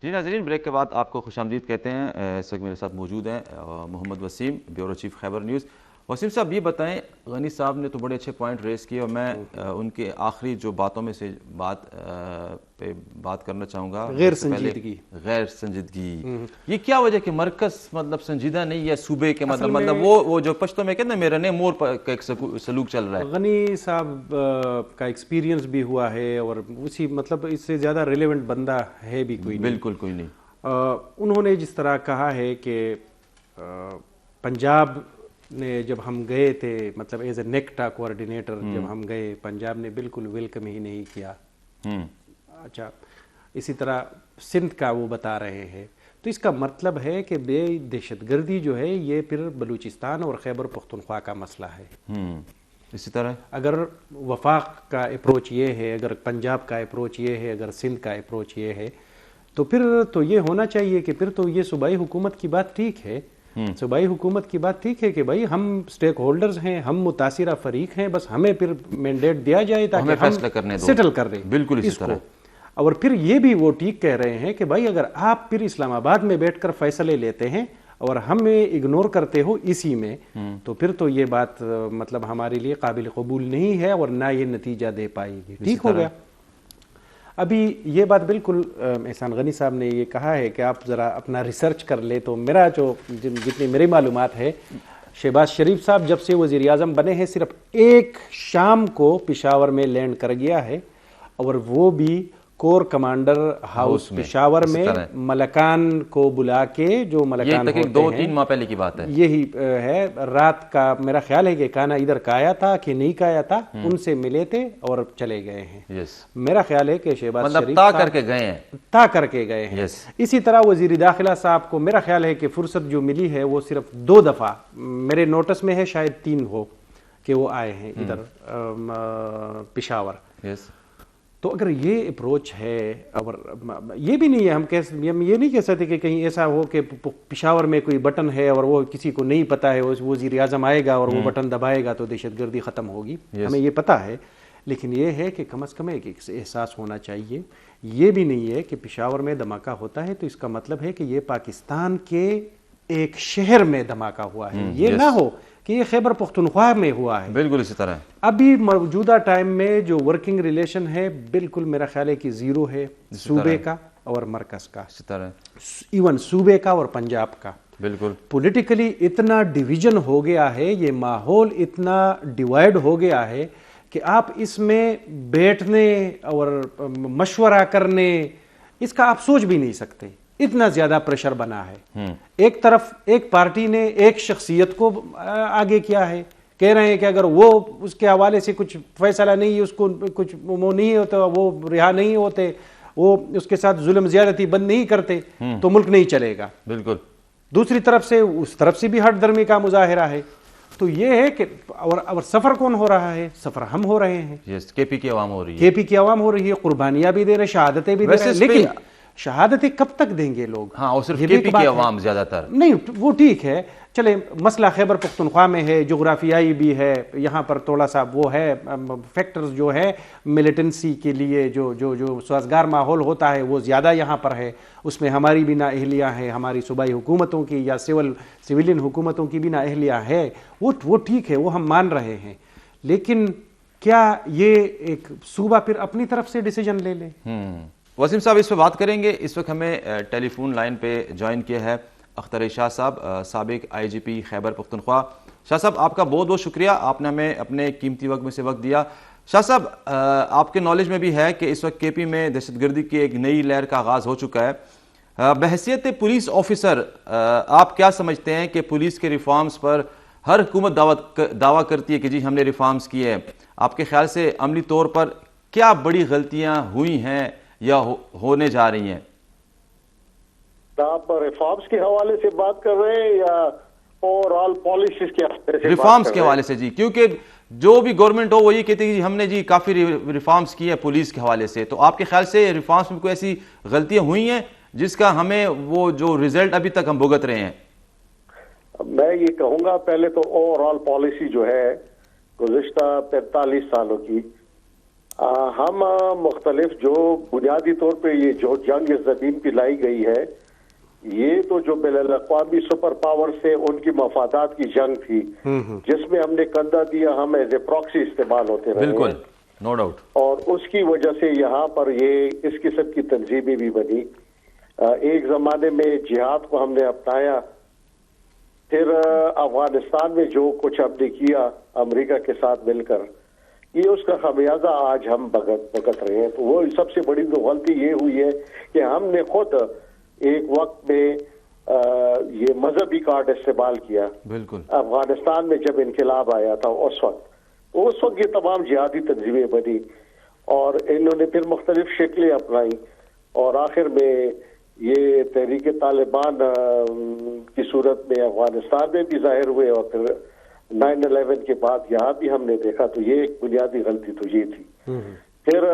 جی ناظرین, بریک کے بعد آپ کو خوش آمدید کہتے ہیں. اس وقت میرے ساتھ موجود ہیں محمد وسیم, بیورو چیف خیبر نیوز. وسیم صاحب یہ بتائیں, غنی صاحب نے تو بڑے اچھے پوائنٹ ریز کیے اور میں ان کے آخری جو باتوں میں سے بات کرنا چاہوں گا, غیر سنجیدگی. یہ کیا وجہ کہ مرکز مطلب سنجیدہ نہیں ہے صوبے کے, مطلب وہ جو پشتوں میں کہتے ہیں میرے نے مور کا ایک سلوک چل رہا ہے. غنی صاحب کا ایکسپیرینس بھی ہوا ہے اور اسی مطلب اس سے زیادہ ریلیونٹ بندہ ہے بھی کوئی نہیں. بالکل کوئی نہیں. انہوں نے جس طرح کہا ہے کہ پنجاب نے جب ہم گئے تھے, مطلب ایز اے نیکٹا کوآرڈینیٹر جب ہم گئے, پنجاب نے بالکل ویلکم ہی نہیں کیا. اچھا, اسی طرح سندھ کا وہ بتا رہے ہیں. تو اس کا مطلب ہے کہ بے دہشت گردی جو ہے یہ پھر بلوچستان اور خیبر پختونخوا کا مسئلہ ہے. اسی طرح اگر وفاق کا اپروچ یہ ہے, اگر پنجاب کا اپروچ یہ ہے, اگر سندھ کا اپروچ یہ ہے, تو پھر تو یہ ہونا چاہیے کہ پھر تو یہ صوبائی حکومت کی بات ٹھیک ہے. صوبائی حکومت کی بات ٹھیک ہے کہ بھائی ہم سٹیک ہولڈرز ہیں, ہم متاثرہ فریق ہیں, بس ہمیں پھر مینڈیٹ دیا جائے تاکہ ہم سیٹل کر دیں. بالکل اسی طرح. اور پھر یہ بھی وہ ٹھیک کہہ رہے ہیں کہ بھائی اگر آپ پھر اسلام آباد میں بیٹھ کر فیصلے لیتے ہیں اور ہمیں اگنور کرتے ہو اسی میں, تو پھر تو یہ بات مطلب ہمارے لیے قابل قبول نہیں ہے اور نہ یہ نتیجہ دے پائے گی. ٹھیک ہو گیا. ابھی یہ بات بالکل احسان غنی صاحب نے یہ کہا ہے کہ آپ ذرا اپنا ریسرچ کر لیں, تو میرا جو جتنی میری معلومات ہے, شہباز شریف صاحب جب سے وزیر اعظم بنے ہیں صرف ایک شام کو پشاور میں لینڈ کر گیا ہے, اور وہ بھی کور کمانڈر ہاؤس پشاور میں ملکان کو بلا کے, جو ملکان ہوتے ہیں 2-3 ماہ پہلے کی بات ہے, یہی ہے, رات کا میرا خیال ہے کہ کانا ادھر کا آیا تھا کہ نہیں کا آیا تھا, ان سے ملے تھے اور چلے گئے ہیں. میرا خیال ہے کہ شہباز شریف تا کر کے گئے ہیں. اسی طرح وزیر داخلہ صاحب کو میرا خیال ہے کہ فرصت جو ملی ہے وہ صرف 2 دفعہ میرے نوٹس میں ہے, شاید 3 ہو کہ وہ آئے ہیں ادھر پشاور. تو اگر یہ اپروچ ہے, اور یہ بھی نہیں ہے, ہم یہ نہیں کہہ سکتے کہ کہیں ایسا ہو کہ پشاور میں کوئی بٹن ہے اور وہ کسی کو نہیں پتا ہے, وہ وزیر اعظم آئے گا اور وہ بٹن دبائے گا تو دہشت گردی ختم ہوگی. ہمیں یہ پتا ہے, لیکن یہ ہے کہ کم از کم ایک احساس ہونا چاہیے. یہ بھی نہیں ہے کہ پشاور میں دھماکہ ہوتا ہے تو اس کا مطلب ہے کہ یہ پاکستان کے ایک شہر میں دھماکہ ہوا ہے. یہ نہ ہو کہ یہ خیبر پختونخوا میں ہوا ہے. بالکل اسی طرح ابھی موجودہ ٹائم میں جو ورکنگ ریلیشن ہے بالکل میرا خیال ہے کہ زیرو ہے صوبے کا اور مرکز کا, اسی طرح ایون صوبے کا اور پنجاب کا. بالکل پولیٹیکلی اتنا ڈویژن ہو گیا ہے, یہ ماحول اتنا ڈیوائیڈ ہو گیا ہے کہ آپ اس میں بیٹھنے اور مشورہ کرنے اس کا آپ سوچ بھی نہیں سکتے, اتنا زیادہ پریشر بنا ہے. ایک طرف ایک پارٹی نے ایک شخصیت کو آگے کیا ہے, کہہ رہے ہیں کہ اگر وہ اس کے حوالے سے کچھ فیصلہ نہیں, اس کو کچھ وہ نہیں ہوتا, وہ رہا نہیں ہوتے, وہ اس کے ساتھ ظلم زیادتی بند نہیں کرتے تو ملک نہیں چلے گا. بالکل. دوسری طرف سے اس طرف سے بھی ہٹ درمی کا مظاہرہ ہے. تو یہ ہے کہ اور سفر کون ہو رہا ہے؟ سفر ہم ہو رہے ہیں, کے پی کی عوام ہو رہی ہے, کے پی کی عوام ہو رہی ہے, قربانیاں بھی دے رہے, شہادتیں بھی دے رہے, لیکن شہادتیں کب تک دیں گے لوگ؟ ہاں, اور صرف کے پی کی عوام زیادہ تر نہیں, وہ ٹھیک ہے, چلے مسئلہ خیبر پختونخوا میں ہے, جغرافیائی بھی ہے, یہاں پر تھوڑا سا وہ ہے فیکٹرز جو ہے ملیٹنسی کے لیے جو سازگار ماحول ہوتا ہے وہ زیادہ یہاں پر ہے, اس میں ہماری بھی نااہلیاں ہیں, ہماری صوبائی حکومتوں کی یا سویلین حکومتوں کی بھی نااہلیاں ہے, وہ ٹھیک ہے, وہ ہم مان رہے ہیں. لیکن کیا یہ ایک صوبہ پھر اپنی طرف سے ڈیسیجن لے لے؟ وسیم صاحب اس پہ بات کریں گے. اس وقت ہمیں ٹیلی فون لائن پہ جوائن کیا ہے اختر شاہ صاحب, سابق آئی جی پی خیبر پختونخوا. شاہ صاحب آپ کا بہت بہت شکریہ, آپ نے ہمیں اپنے قیمتی وقت میں سے وقت دیا. شاہ صاحب آپ کے نالج میں بھی ہے کہ اس وقت کے پی میں دہشت گردی کی ایک نئی لہر کا آغاز ہو چکا ہے. بحیثیت پولیس آفیسر آپ کیا سمجھتے ہیں کہ پولیس کے ریفارمز پر ہر حکومت دعویٰ کرتی ہے کہ جی ہم نے ریفارمز کیے ہیں, آپ کے خیال سے عملی طور پر کیا بڑی غلطیاں ہوئی ہیں یا ہونے جا رہی ہیں؟ آپ ریفارمز کے حوالے سے بات کر رہے ہیں یا اوور آل پالیسیز کے حوالے سے؟ ریفارمز کے حوالے سے جی, کیونکہ جو بھی گورنمنٹ ہو وہ یہ کہتے ہیں کہ ہم نے جی کافی ریفارمز کی ہے پولیس کے حوالے سے. تو آپ کے خیال سے ریفارمز میں کوئی ایسی غلطیاں ہوئی ہیں جس کا ہمیں وہ جو رزلٹ ابھی تک ہم بھگت رہے ہیں؟ میں یہ کہوں گا پہلے تو اوور آل پالیسی جو ہے گزشتہ 45 سالوں کی, ہم مختلف جو بنیادی طور پہ یہ جو جنگ زمین پہ لائی گئی ہے, یہ تو جو بین الاقوامی سپر پاور سے ان کی مفادات کی جنگ تھی جس میں ہم نے کندھا دیا, ہم ایز اے پراکسی استعمال ہوتے رہے. بالکل, نو ڈاؤٹ. اور اس کی وجہ سے یہاں پر یہ اس قسم کی تنظیمیں بھی بنی. ایک زمانے میں جہاد کو ہم نے اپنایا, پھر افغانستان میں جو کچھ ہم نے کیا امریکہ کے ساتھ مل کر, یہ اس کا خمیازہ آج ہم بھگت رہے ہیں. تو وہ سب سے بڑی تو غلطی یہ ہوئی ہے کہ ہم نے خود ایک وقت میں یہ مذہبی کارڈ استعمال کیا. بالکل, افغانستان میں جب انقلاب آیا تھا اس وقت یہ تمام جہادی تنظیمیں بنی اور انہوں نے پھر مختلف شکلیں اپنائی اور آخر میں یہ تحریک طالبان کی صورت میں افغانستان میں بھی ظاہر ہوئے اور پھر 9/11 کے بعد یہاں بھی ہم نے دیکھا. تو یہ ایک بنیادی غلطی تو یہ تھی. پھر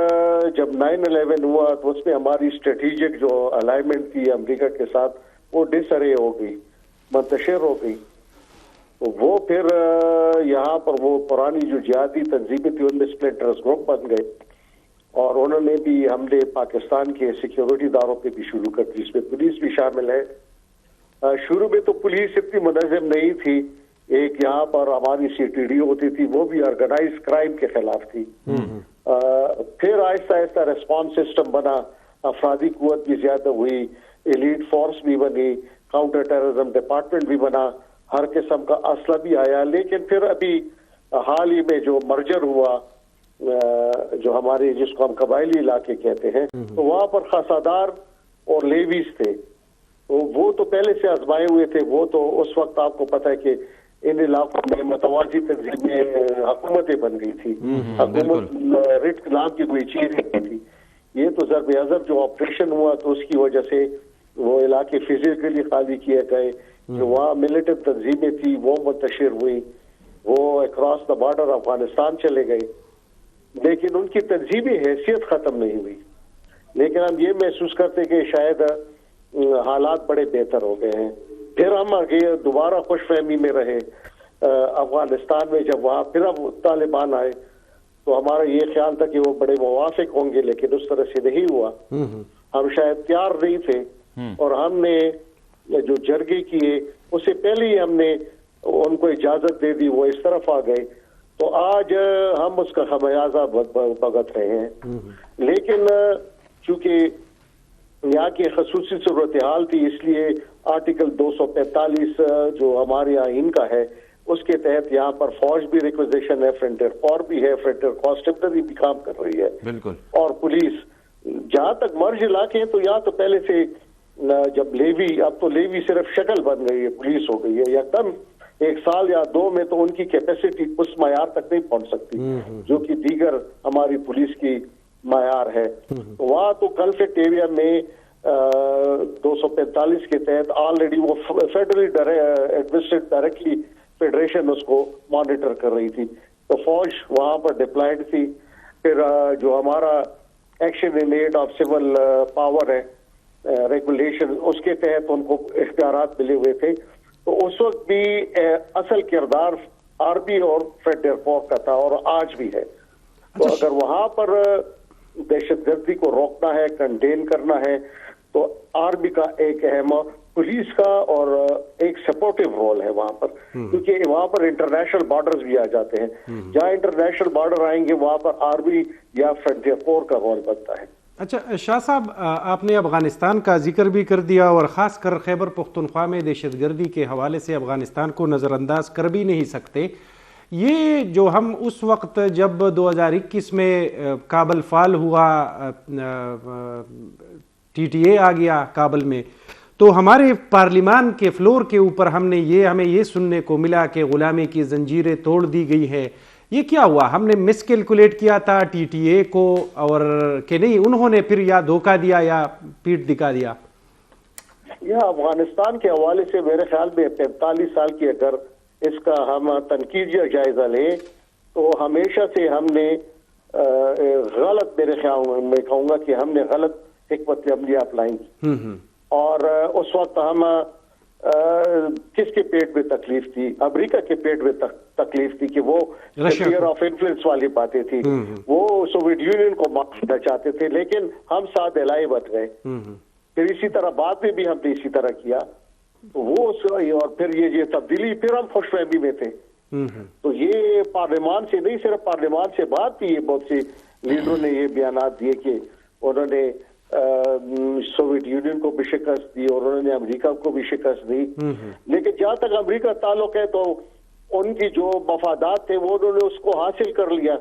جب 9/11 ہوا تو اس میں ہماری اسٹریٹجک جو الائنمنٹ تھی امریکہ کے ساتھ وہ ڈس ارے ہو گئی, منتشر ہو گئی. تو وہ پھر یہاں پر وہ پرانی جو جہادی تنظیمیں تھی ان میں سپلنٹرز گروپ بن گئے اور انہوں نے بھی حملے پاکستان کے سیکیورٹی داروں پہ بھی شروع کر دی, اس میں پولیس بھی شامل ہے. شروع میں تو پولیس اتنی منظم نہیں تھی, ایک یہاں پر ہماری CTD ہوتی تھی وہ بھی آرگنائز کرائم کے خلاف تھی. پھر آہستہ آہستہ ریسپانس سسٹم بنا, افرادی قوت بھی زیادہ ہوئی, ایلیٹ فورس بھی بنی, کاؤنٹر ٹیررزم ڈپارٹمنٹ بھی بنا, ہر قسم کا اسلحہ بھی آیا. لیکن پھر ابھی حال ہی میں جو مرجر ہوا جو ہمارے جس کو ہم قبائلی علاقے کہتے ہیں, تو وہاں پر خاصادار اور لیویز تھے. وہ تو پہلے سے آزمائے ہوئے تھے. وہ تو اس وقت آپ کو پتہ ہے کہ ان علاقوں میں متوازی تنظیمیں حکومتیں بن گئی تھی. حکومت رٹ نام کی کوئی چیز نہیں تھی. یہ تو ضرب عضب جو آپریشن ہوا تو اس کی وجہ سے وہ علاقے فزیکلی خالی کیے گئے. جو وہاں ملیٹنٹ تنظیمیں تھی وہ منتشر ہوئی, وہ اکراس دا بارڈر افغانستان چلے گئے. لیکن ان کی تنظیمی حیثیت ختم نہیں ہوئی. لیکن ہم یہ محسوس کرتے کہ شاید حالات بڑے بہتر ہو گئے ہیں. پھر ہم آگے دوبارہ خوش فہمی میں رہے افغانستان میں. جب وہاں پھر اب طالبان آئے تو ہمارا یہ خیال تھا کہ وہ بڑے موافق ہوں گے, لیکن اس طرح سے نہیں ہوا. ہم شاید تیار نہیں تھے اور ہم نے جو جرگے کیے اس سے پہلے ہی ہم نے ان کو اجازت دے دی، وہ اس طرف آ گئے، تو آج ہم اس کا خمیازہ بھگت رہے ہیں. لیکن چونکہ یہاں کی خصوصی صورتحال تھی، اس لیے آرٹیکل 245 جو ہمارے آئین کا ہے اس کے تحت یہاں پر فوج بھی ریکوزیشن ہے، فرنٹیئر کور بھی ہے، فرنٹیئر کانسٹیبلری بھی کام کر رہی ہے، بالکل، اور پولیس. جہاں تک مرج علاقے ہیں تو یہاں تو پہلے سے جب لیوی، اب تو لیوی صرف شکل بن گئی ہے، پولیس ہو گئی ہے. یکدم 1 سال یا 2 میں تو ان کی کیپیسٹی اس معیار تک نہیں پہنچ سکتی جو کہ دیگر ہماری پولیس کی معیار ہے. وہاں تو کلفٹ ایریا میں 245 کے تحت آلریڈی وہ فیڈرلی ایڈمنسٹریٹ ڈائریکٹلی فیڈریشن اس کو مانیٹر کر رہی تھی، تو فوج وہاں پر ڈپلائڈ تھی. پھر جو ہمارا action in aid of civil power ہے ریگولیشن، اس کے تحت ان کو اختیارات ملے ہوئے تھے. تو اس وقت بھی اصل کردار آرمی اور فیڈرل کور کا تھا اور آج بھی ہے. تو اگر وہاں پر دہشت گردی کو روکنا ہے، کنٹین کرنا ہے، تو آرمی کا ایک اہم، پولیس کا اور ایک سپورٹو رول ہے وہاں پر، کیونکہ وہاں پر انٹرنیشنل بارڈرز بھی آ جاتے ہیں. جہاں انٹرنیشنل بارڈر آئیں گے وہاں پر آرمی یا فرنٹیئر کور کا رول بنتا ہے. اچھا شاہ صاحب، آپ نے افغانستان کا ذکر بھی کر دیا اور خاص کر خیبر پختونخوا میں دہشت گردی کے حوالے سے افغانستان کو نظر انداز کر بھی نہیں سکتے. یہ جو ہم اس وقت جب 2021 میں کابل فال ہوا، ٹی ٹی اے آ گیا کابل میں، تو ہمارے پارلیمان کے فلور کے اوپر ہمیں یہ سننے کو ملا کہ غلامی کی زنجیریں توڑ دی گئی ہے. یہ کیا ہوا؟ ہم نے مس کیلکولیٹ کیا تھا ٹی ٹی اے کو، اور کہ نہیں انہوں نے پھر یا دھوکہ دیا یا پیٹ دکھا دیا؟ یہ افغانستان کے حوالے سے میرے خیال میں 45 سال کی اگر اس کا ہم تنقیدی جائزہ لیں تو ہمیشہ سے ہم نے غلط، میرے خیال میں کہوں گا کہ ہم نے غلط حکمت عملی اپلائی کی. اور اس وقت ہم کس کے پیٹ میں تکلیف تھی؟ امریکہ کے پیٹ میں تکلیف تھی کہ وہ فیئر آف انفلوئنس والی باتیں تھی، وہ سوویت یونین کو مارنا چاہتے تھے، لیکن ہم ساتھ الائے بچ گئے. پھر اسی طرح بعد میں بھی ہم نے اسی طرح کیا، تو وہ اور پھر یہ تبدیلی، پھر ہم خوش فہمی میں تھے. تو یہ پارلیمان سے نہیں، صرف پارلیمان سے بات بھی، یہ بہت سے لیڈروں نے یہ بیانات دیے کہ انہوں نے سوویت یونین کو بھی شکست دی اور انہوں نے امریکہ کو بھی شکست دی. لیکن جہاں تک امریکہ تعلق ہے تو ان کی جو مفادات تھے وہ انہوں نے اس کو حاصل کر لیا،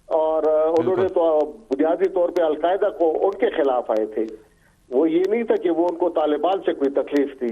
اور انہوں نے تو بنیادی طور پہ القاعدہ کو ان کے خلاف آئے تھے. وہ یہ نہیں تھا کہ وہ ان کو طالبان سے کوئی تکلیف تھی.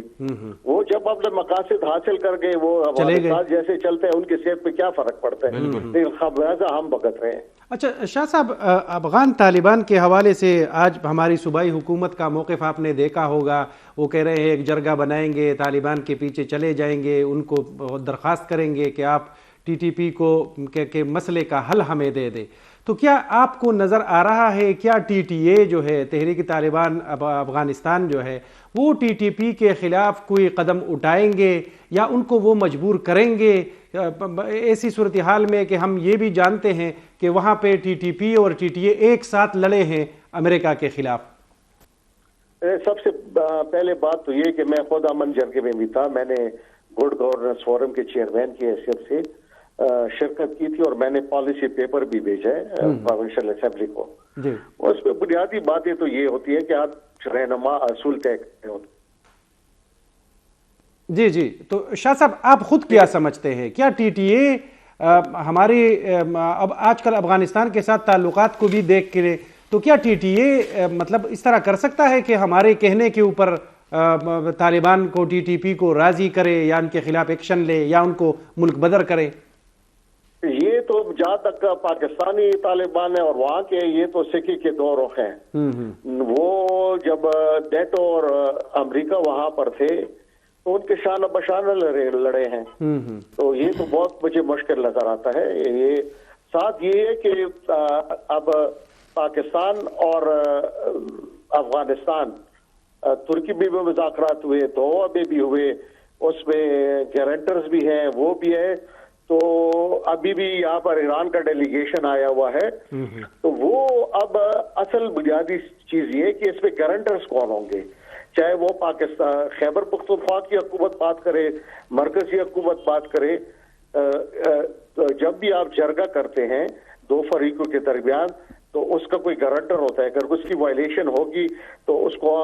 وہ جب اپنے مقاصد حاصل کر گئے، وہ افغانستان جیسے چلتے ہیں ان کے صحت پہ کیا فرق پڑتا ہے، لیکن خمیازہ ہم بھگت رہے ہیں. اچھا شاہ صاحب، افغان طالبان کے حوالے سے آج ہماری صوبائی حکومت کا موقف آپ نے دیکھا ہوگا. وہ کہہ رہے ہیں ایک جرگہ بنائیں گے، طالبان کے پیچھے چلے جائیں گے، ان کو درخواست کریں گے کہ آپ ٹی ٹی پی کو کے مسئلے کا حل ہمیں دے دیں. تو کیا آپ کو نظر آ رہا ہے کیا ٹی ٹی اے جو ہے، تحریک طالبان افغانستان جو ہے، وہ ٹی ٹی پی کے خلاف کوئی قدم اٹھائیں گے یا ان کو وہ مجبور کریں گے ایسی صورتحال میں کہ ہم یہ بھی جانتے ہیں کہ وہاں پہ ٹی ٹی پی اور ٹی ٹی اے ایک ساتھ لڑے ہیں امریکہ کے خلاف؟ سب سے پہلے بات تو یہ کہ میں خود امن جرگے میں بھی تھا. میں نے گڈ گورننس فورم کے چیئرمین کی حیثیت سے شرکت کی تھی اور میں نے پالیسی پیپر بھی بھیجا ہے پروونشل اسمبلی کو. اس میں بنیادی باتیں تو یہ ہوتی ہے کہ آپ رہنما اصول طے کرتے ہو. جی تو شاہ صاحب آپ خود کیا سمجھتے ہیں؟ کیا ٹی ٹی اے ہماری اب آج کل افغانستان کے ساتھ تعلقات کو بھی دیکھ کے تو کیا ٹی ٹی اے مطلب اس طرح کر سکتا ہے کہ ہمارے کہنے کے اوپر طالبان کو، ٹی ٹی پی کو راضی کرے یا ان کے خلاف ایکشن لے یا ان کو ملک بدر کرے؟ یہ تو جہاں تک پاکستانی طالبان ہے اور وہاں کے، یہ تو سکے کے دو رخ ہیں. وہ جب نیٹو اور امریکہ وہاں پر تھے تو ان کے شانہ بشانہ لڑے ہیں. تو یہ تو بہت مجھے مشکل نظر آتا ہے. یہ ساتھ یہ ہے کہ اب پاکستان اور افغانستان، ترکی میں بھی مذاکرات ہوئے، دوحہ میں بھی ہوئے، اس میں گارنٹرز بھی ہیں، وہ بھی ہے. تو ابھی بھی یہاں پر ایران کا ڈیلیگیشن آیا ہوا ہے. تو وہ اب اصل بنیادی چیز یہ کہ اس میں گارنٹرز کون ہوں گے. چاہے وہ پاکستان خیبر پختونخوا کی حکومت بات کرے، مرکزی حکومت بات کرے، جب بھی آپ جرگہ کرتے ہیں دو فریقوں کے درمیان تو اس کا کوئی گارنٹر ہوتا ہے، اگر اس کی وائلیشن ہوگی تو اس کو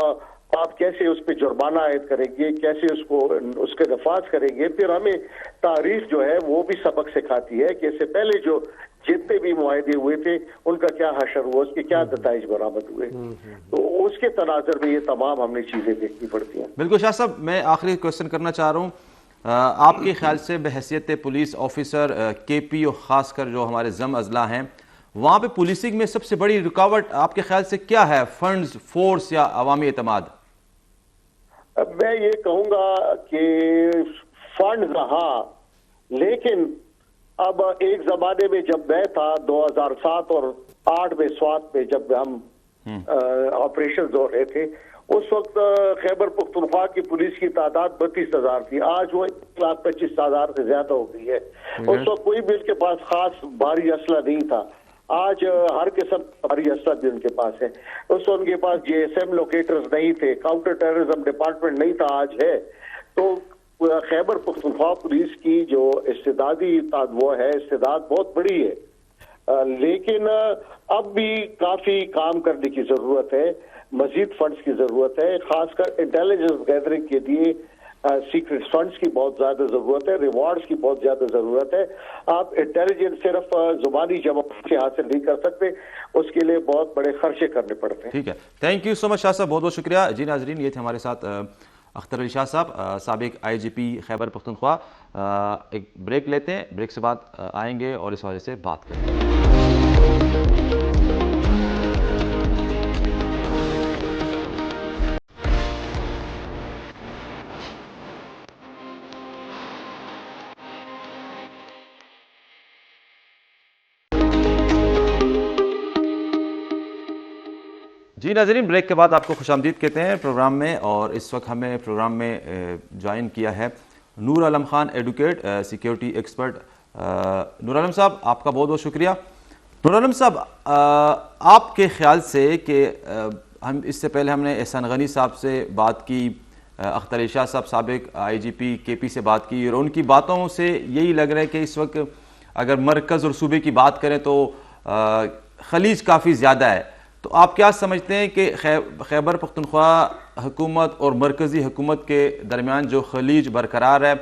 آپ کیسے اس پہ جرمانہ عائد کریں گے، کیسے اس کے نفاذ کریں گے. پھر ہمیں تاریخ جو ہے وہ بھی سبق سکھاتی ہے کہ اس سے پہلے جو جتنے بھی معاہدے ہوئے تھے ان کا کیا حشر ہوا، اس کے کیا نتائج برآمد ہوئے. تو اس کے تناظر میں یہ تمام ہم نے چیزیں دیکھنی پڑتی ہیں. بالکل شاہ صاحب، میں آخری کوشچن کرنا چاہ رہا ہوں، آپ کے خیال سے بحیثیت پولیس آفیسر کے پی اور خاص کر جو ہمارے ضم اضلاع ہیں وہاں پہ پولیسنگ میں سب سے بڑی رکاوٹ آپ کے خیال سے کیا ہے؟ فنڈز، فورس یا عوامی اعتماد؟ میں یہ کہوں گا کہ فنڈز ہاں، لیکن اب ایک زمانے میں جب میں تھا 2007 اور 8 میں سوات میں جب ہم آپریشن ہو رہے تھے، اس وقت خیبر پختونخوا کی پولیس کی تعداد 32,000 تھی، آج وہ 1,25,000 سے زیادہ ہو گئی ہے. اس وقت کوئی بھی ان کے پاس خاص بھاری اسلحہ نہیں تھا، آج ہر قسم بھاری اسلحہ بھی ان کے پاس ہے. اس وقت ان کے پاس GSM لوکیٹرز نہیں تھے، کاؤنٹر ٹیررزم ڈپارٹمنٹ نہیں تھا، آج ہے. تو خیبر پختونخوا پولیس کی جو استعدادی وہ ہے، استعداد بہت بڑی ہے، لیکن اب بھی کافی کام کرنے کی ضرورت ہے، مزید فنڈز کی ضرورت ہے، خاص کر انٹیلیجنس گیدرنگ کے لیے سیکرٹ فنڈز کی بہت زیادہ ضرورت ہے، ریوارڈز کی بہت زیادہ ضرورت ہے. آپ انٹیلیجنس صرف زبانی جمع سے حاصل نہیں کر سکتے، اس کے لیے بہت بڑے خرچے کرنے پڑتے ہیں. ٹھیک ہے، تھینک یو سو مچ شاہ صاحب، بہت بہت شکریہ. جی ناظرین، یہ تھے ہمارے ساتھ اختر علی شاہ صاحب، سابق IGP خیبر پختونخوا. ایک بریک لیتے ہیں، بریک سے بعد آئیں گے اور اس وجہ سے بات کریں گے. جی ناظرین، بریک کے بعد آپ کو خوش آمدید کہتے ہیں پروگرام میں، اور اس وقت ہمیں پروگرام میں جوائن کیا ہے نور Alam Khan advocate, security expert. نور عالم صاحب، آپ کا بہت بہت شکریہ. نور عالم صاحب، آپ کے خیال سے کہ ہم اس سے پہلے ہم نے احسان غنی صاحب سے بات کی، اختر علی شاہ صاحب سابق IGP KP سے بات کی، اور ان کی باتوں سے یہی لگ رہا ہے کہ اس وقت اگر مرکز اور صوبے کی بات کریں تو خلیج کافی زیادہ ہے. تو آپ کیا سمجھتے ہیں کہ خیبر پختونخوا حکومت اور مرکزی حکومت کے درمیان جو خلیج برقرار ہے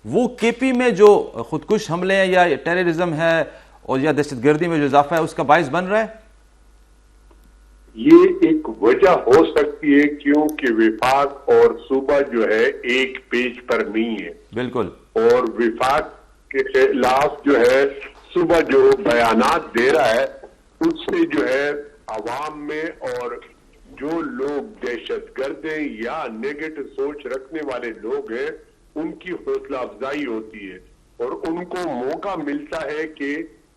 وہ KP میں جو خودکش حملے ہیں یا ٹیررزم ہے اور یا دہشت گردی میں جو اضافہ ہے اس کا باعث بن رہا ہے؟ یہ ایک وجہ ہو سکتی ہے کیونکہ وفاق اور صوبہ جو ہے ایک پیج پر نہیں ہے. بالکل. اور وفاق کے خلاف جو ہے صوبہ جو بیانات دے رہا ہے اس سے جو ہے عوام میں اور جو لوگ دہشت گرد ہیں یا نیگیٹو سوچ رکھنے والے لوگ ہیں ان کی حوصلہ افزائی ہوتی ہے اور ان کو موقع ملتا ہے کہ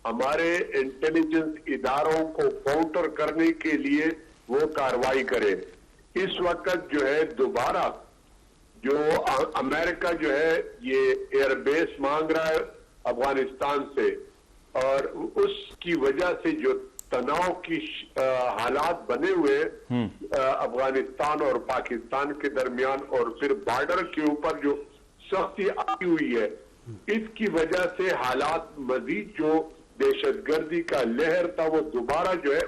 ہمارے انٹیلیجنس اداروں کو کاؤنٹر کرنے کے لیے وہ کارروائی کرے. اس وقت جو ہے دوبارہ جو امریکہ جو ہے یہ ایئر بیس مانگ رہا ہے افغانستان سے، اور اس کی وجہ سے جو تناؤ کی حالات بنے ہوئے افغانستان اور پاکستان کے درمیان اور پھر بارڈر کے اوپر جو سختی آئی ہوئی ہے، اس کی وجہ سے حالات مزید جو دہشت گردی کا لہر تھا وہ دوبارہ جو ہے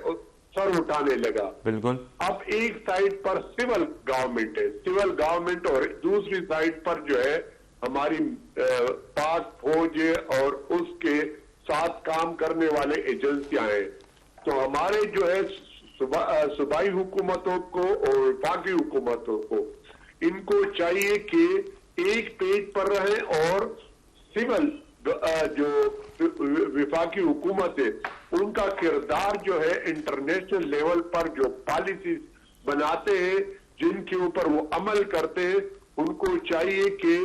سر اٹھانے لگا. بالکل. اب ایک سائڈ پر سول گورنمنٹ ہے، سول گورنمنٹ، اور دوسری سائڈ پر جو ہے ہماری پاک فوج اور اس کے ساتھ کام کرنے والے ایجنسیاں ہیں. تو ہمارے جو ہے صوبائی حکومتوں کو اور وفاقی حکومتوں کو ان کو چاہیے کہ ایک پیج پر رہیں اور سول جو وفاقی حکومت ہے ان کا کردار جو ہے انٹرنیشنل لیول پر جو پالیسیز بناتے ہیں جن کے اوپر وہ عمل کرتے ہیں، ان کو چاہیے کہ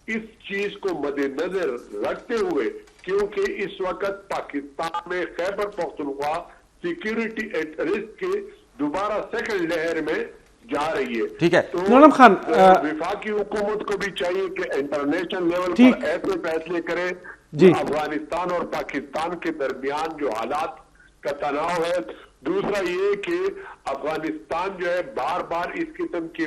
اس چیز کو مد نظر رکھتے ہوئے، کیونکہ اس وقت پاکستان میں Khyber Pakhtunkhwa security at risk کے دوبارہ سیکنڈ لہر میں جا رہی ہے. ٹھیک ہے. تو نورم خان، وفاقی حکومت کو بھی چاہیے کہ انٹرنیشنل لیول پر ایسے فیصلے کرے افغانستان اور پاکستان کے درمیان جو حالات کا تناؤ ہے. دوسرا یہ کہ افغانستان جو ہے بار بار اس قسم کی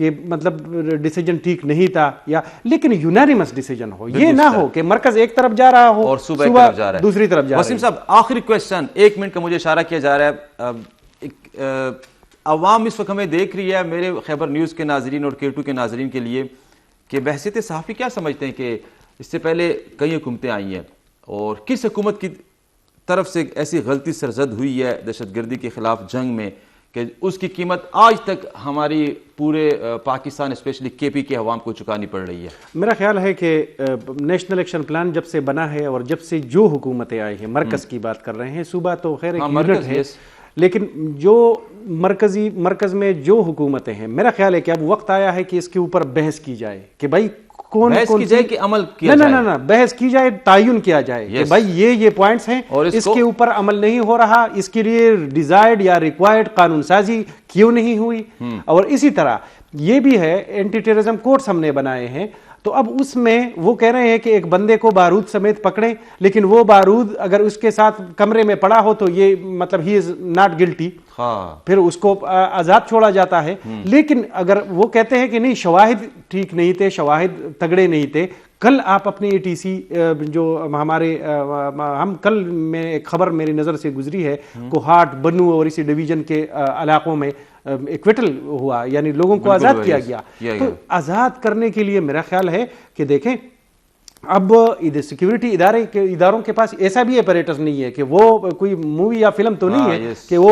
کہ مطلب ڈیسیجن ٹھیک نہیں تھا یا لیکن یونانیمس ڈیسیجن ہو, یہ نہ ہو کہ مرکز ایک طرف جا رہا ہو اور صوبہ ایک طرف جا رہا ہے, دوسری طرف جا رہا ہے. وسیم صاحب آخری کویسچن, 1 منٹ کا مجھے اشارہ کیا جا رہا ہے, عوام اس وقت ہمیں دیکھ رہی ہے, میرے خیبر نیوز کے ناظرین اور K2 کے ناظرین کے لیے, کہ بحثیت صحافی کیا سمجھتے ہیں کہ اس سے پہلے کئی حکومتیں آئی ہیں اور کس حکومت کی طرف سے ایسی غلطی سرزد ہوئی ہے دہشت گردی کے خلاف جنگ میں کہ اس کی قیمت آج تک ہماری پورے پاکستان اسپیشلی KP کے عوام کو چکانی پڑ رہی ہے؟ میرا خیال ہے کہ نیشنل ایکشن پلان جب سے بنا ہے اور جب سے جو حکومتیں آئی ہیں, مرکز کی بات کر رہے ہیں, صوبہ تو خیر ایک یونٹ ہے, لیکن جو مرکز میں جو حکومتیں ہیں, میرا خیال ہے کہ اب وقت آیا ہے کہ اس کے اوپر بحث کی جائے کہ بھائی کون کی جائے کہ عمل کیا جائے. نہ بحث کی جائے, تعین کیا جائے کہ بھائی یہ پوائنٹس ہیں اور اس کے اوپر عمل نہیں ہو رہا, اس کے لیے ڈیزائرڈ یا ریکوائرڈ قانون سازی کیوں نہیں ہوئی. اور اسی طرح یہ بھی ہے, اینٹی ٹیررزم کورٹس ہم نے بنائے ہیں, تو اب اس میں وہ کہہ رہے ہیں کہ ایک بندے کو بارود سمیت پکڑیں, لیکن وہ بارود اگر اس کے ساتھ کمرے میں پڑا ہو تو یہ مطلب ہی از ناٹ گلٹی, پھر اس کو آزاد چھوڑا جاتا ہے. لیکن اگر وہ کہتے ہیں کہ نہیں شواہد ٹھیک نہیں تھے, شواہد تگڑے نہیں تھے, کل آپ اپنے ATC جو ہمارے ہم کل میں ایک خبر میری نظر سے گزری ہے, کوہاٹ, بنو اور اسی ڈویژن کے علاقوں میں ایکویٹل ہوا, یعنی لوگوں کو آزاد کیا گیا. تو آزاد کرنے کے لیے میرا خیال ہے کہ دیکھیں اب سیکیورٹی اداروں کے پاس ایسا بھی اپریٹس نہیں ہے کہ وہ کوئی مووی یا فلم تو نہیں ہے کہ وہ